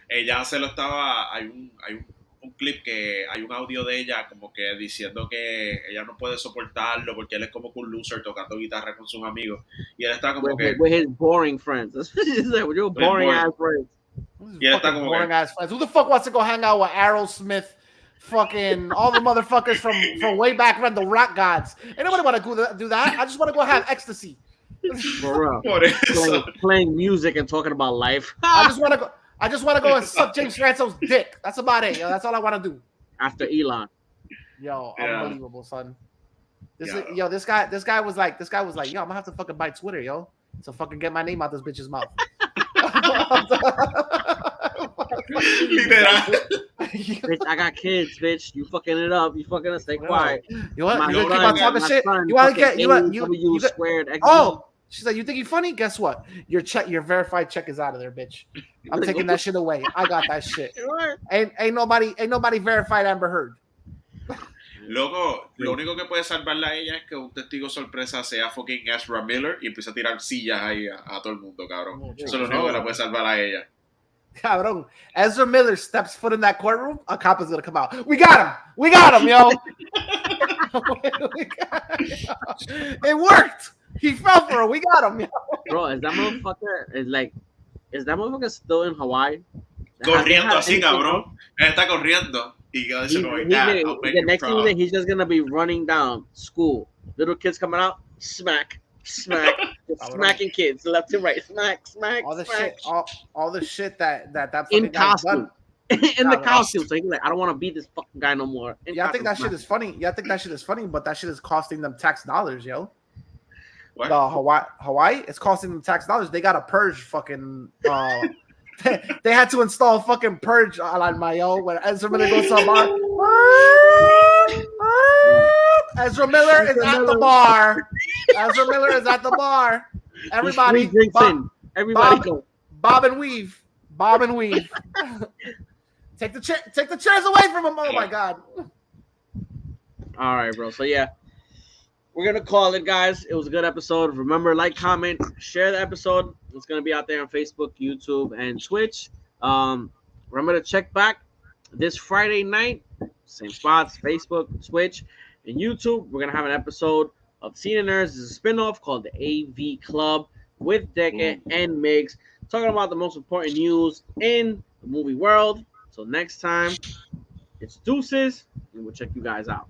Ella se lo estaba. Hay un clip que hay un audio de ella como que diciendo que ella no puede soportarlo porque él es como un loser tocando guitarra con sus amigos. Y él está como que. With his boring friends. That's what she said. With your boring ass friends. Y él está como boring ass friends. Who the fuck wants to go hang out with Aerosmith? fucking all the motherfuckers from way back when, the rock gods. Ain't nobody want to do that. I just want to go have ecstasy. For real. Playing music and talking about life. I just want to go and suck James Franco's dick. That's about it, yo. That's all I want to do. After Elon. Yo, unbelievable, son. This guy was like, yo, I'm gonna have to fucking buy Twitter, yo. So fucking get my name out this bitch's mouth. Bitch, I got kids, bitch. You fucking it up. You fucking stay quiet. You want to keep on talking shit? You want to get you squared? Oh, she's like, you think you funny? Guess what? Your verified check is out of there, bitch. I'm taking that shit away. I got that shit. Ain't nobody verified Amber Heard. Loco, lo único que puede salvarla a ella es que un testigo sorpresa sea fucking Ezra Miller y empiece a tirar sillas ahí a todo el mundo, cabrón. Eso es lo único que la puede salvar a ella. Cabrón, Ezra Miller steps foot in that courtroom, a cop is gonna come out. We got him, yo. It worked. He fell for it. We got him, yo. Bro, is that motherfucker still in Hawaii? Corriendo así, cabrón. Él está corriendo. The next thing he's just gonna be running down school. Little kids coming out, smack, smacking kids left and right, smack. All the shit that in costume, in the costume. So he's like, I don't want to be this fucking guy no more. I think that shit is funny. But that shit is costing them tax dollars, yo. What? Hawaii, it's costing them tax dollars. They got to purge fucking. They had to install fucking purge on Mayo when Ezra Miller goes to a bar. Ezra Miller is at the bar. Ezra Miller is at the bar. Everybody drinks in. Everybody go. Bob and weave. Take the chairs away from him. Oh my god. All right, bro. So yeah. We're going to call it, guys. It was a good episode. Remember, like, comment, share the episode. It's going to be out there on Facebook, YouTube, and Twitch. Remember to check back this Friday night. Same spots, Facebook, Twitch, and YouTube. We're going to have an episode of Cine Nerds. It's a spinoff called the AV Club with Deke and Migs, talking about the most important news in the movie world. So next time, it's deuces, and we'll check you guys out.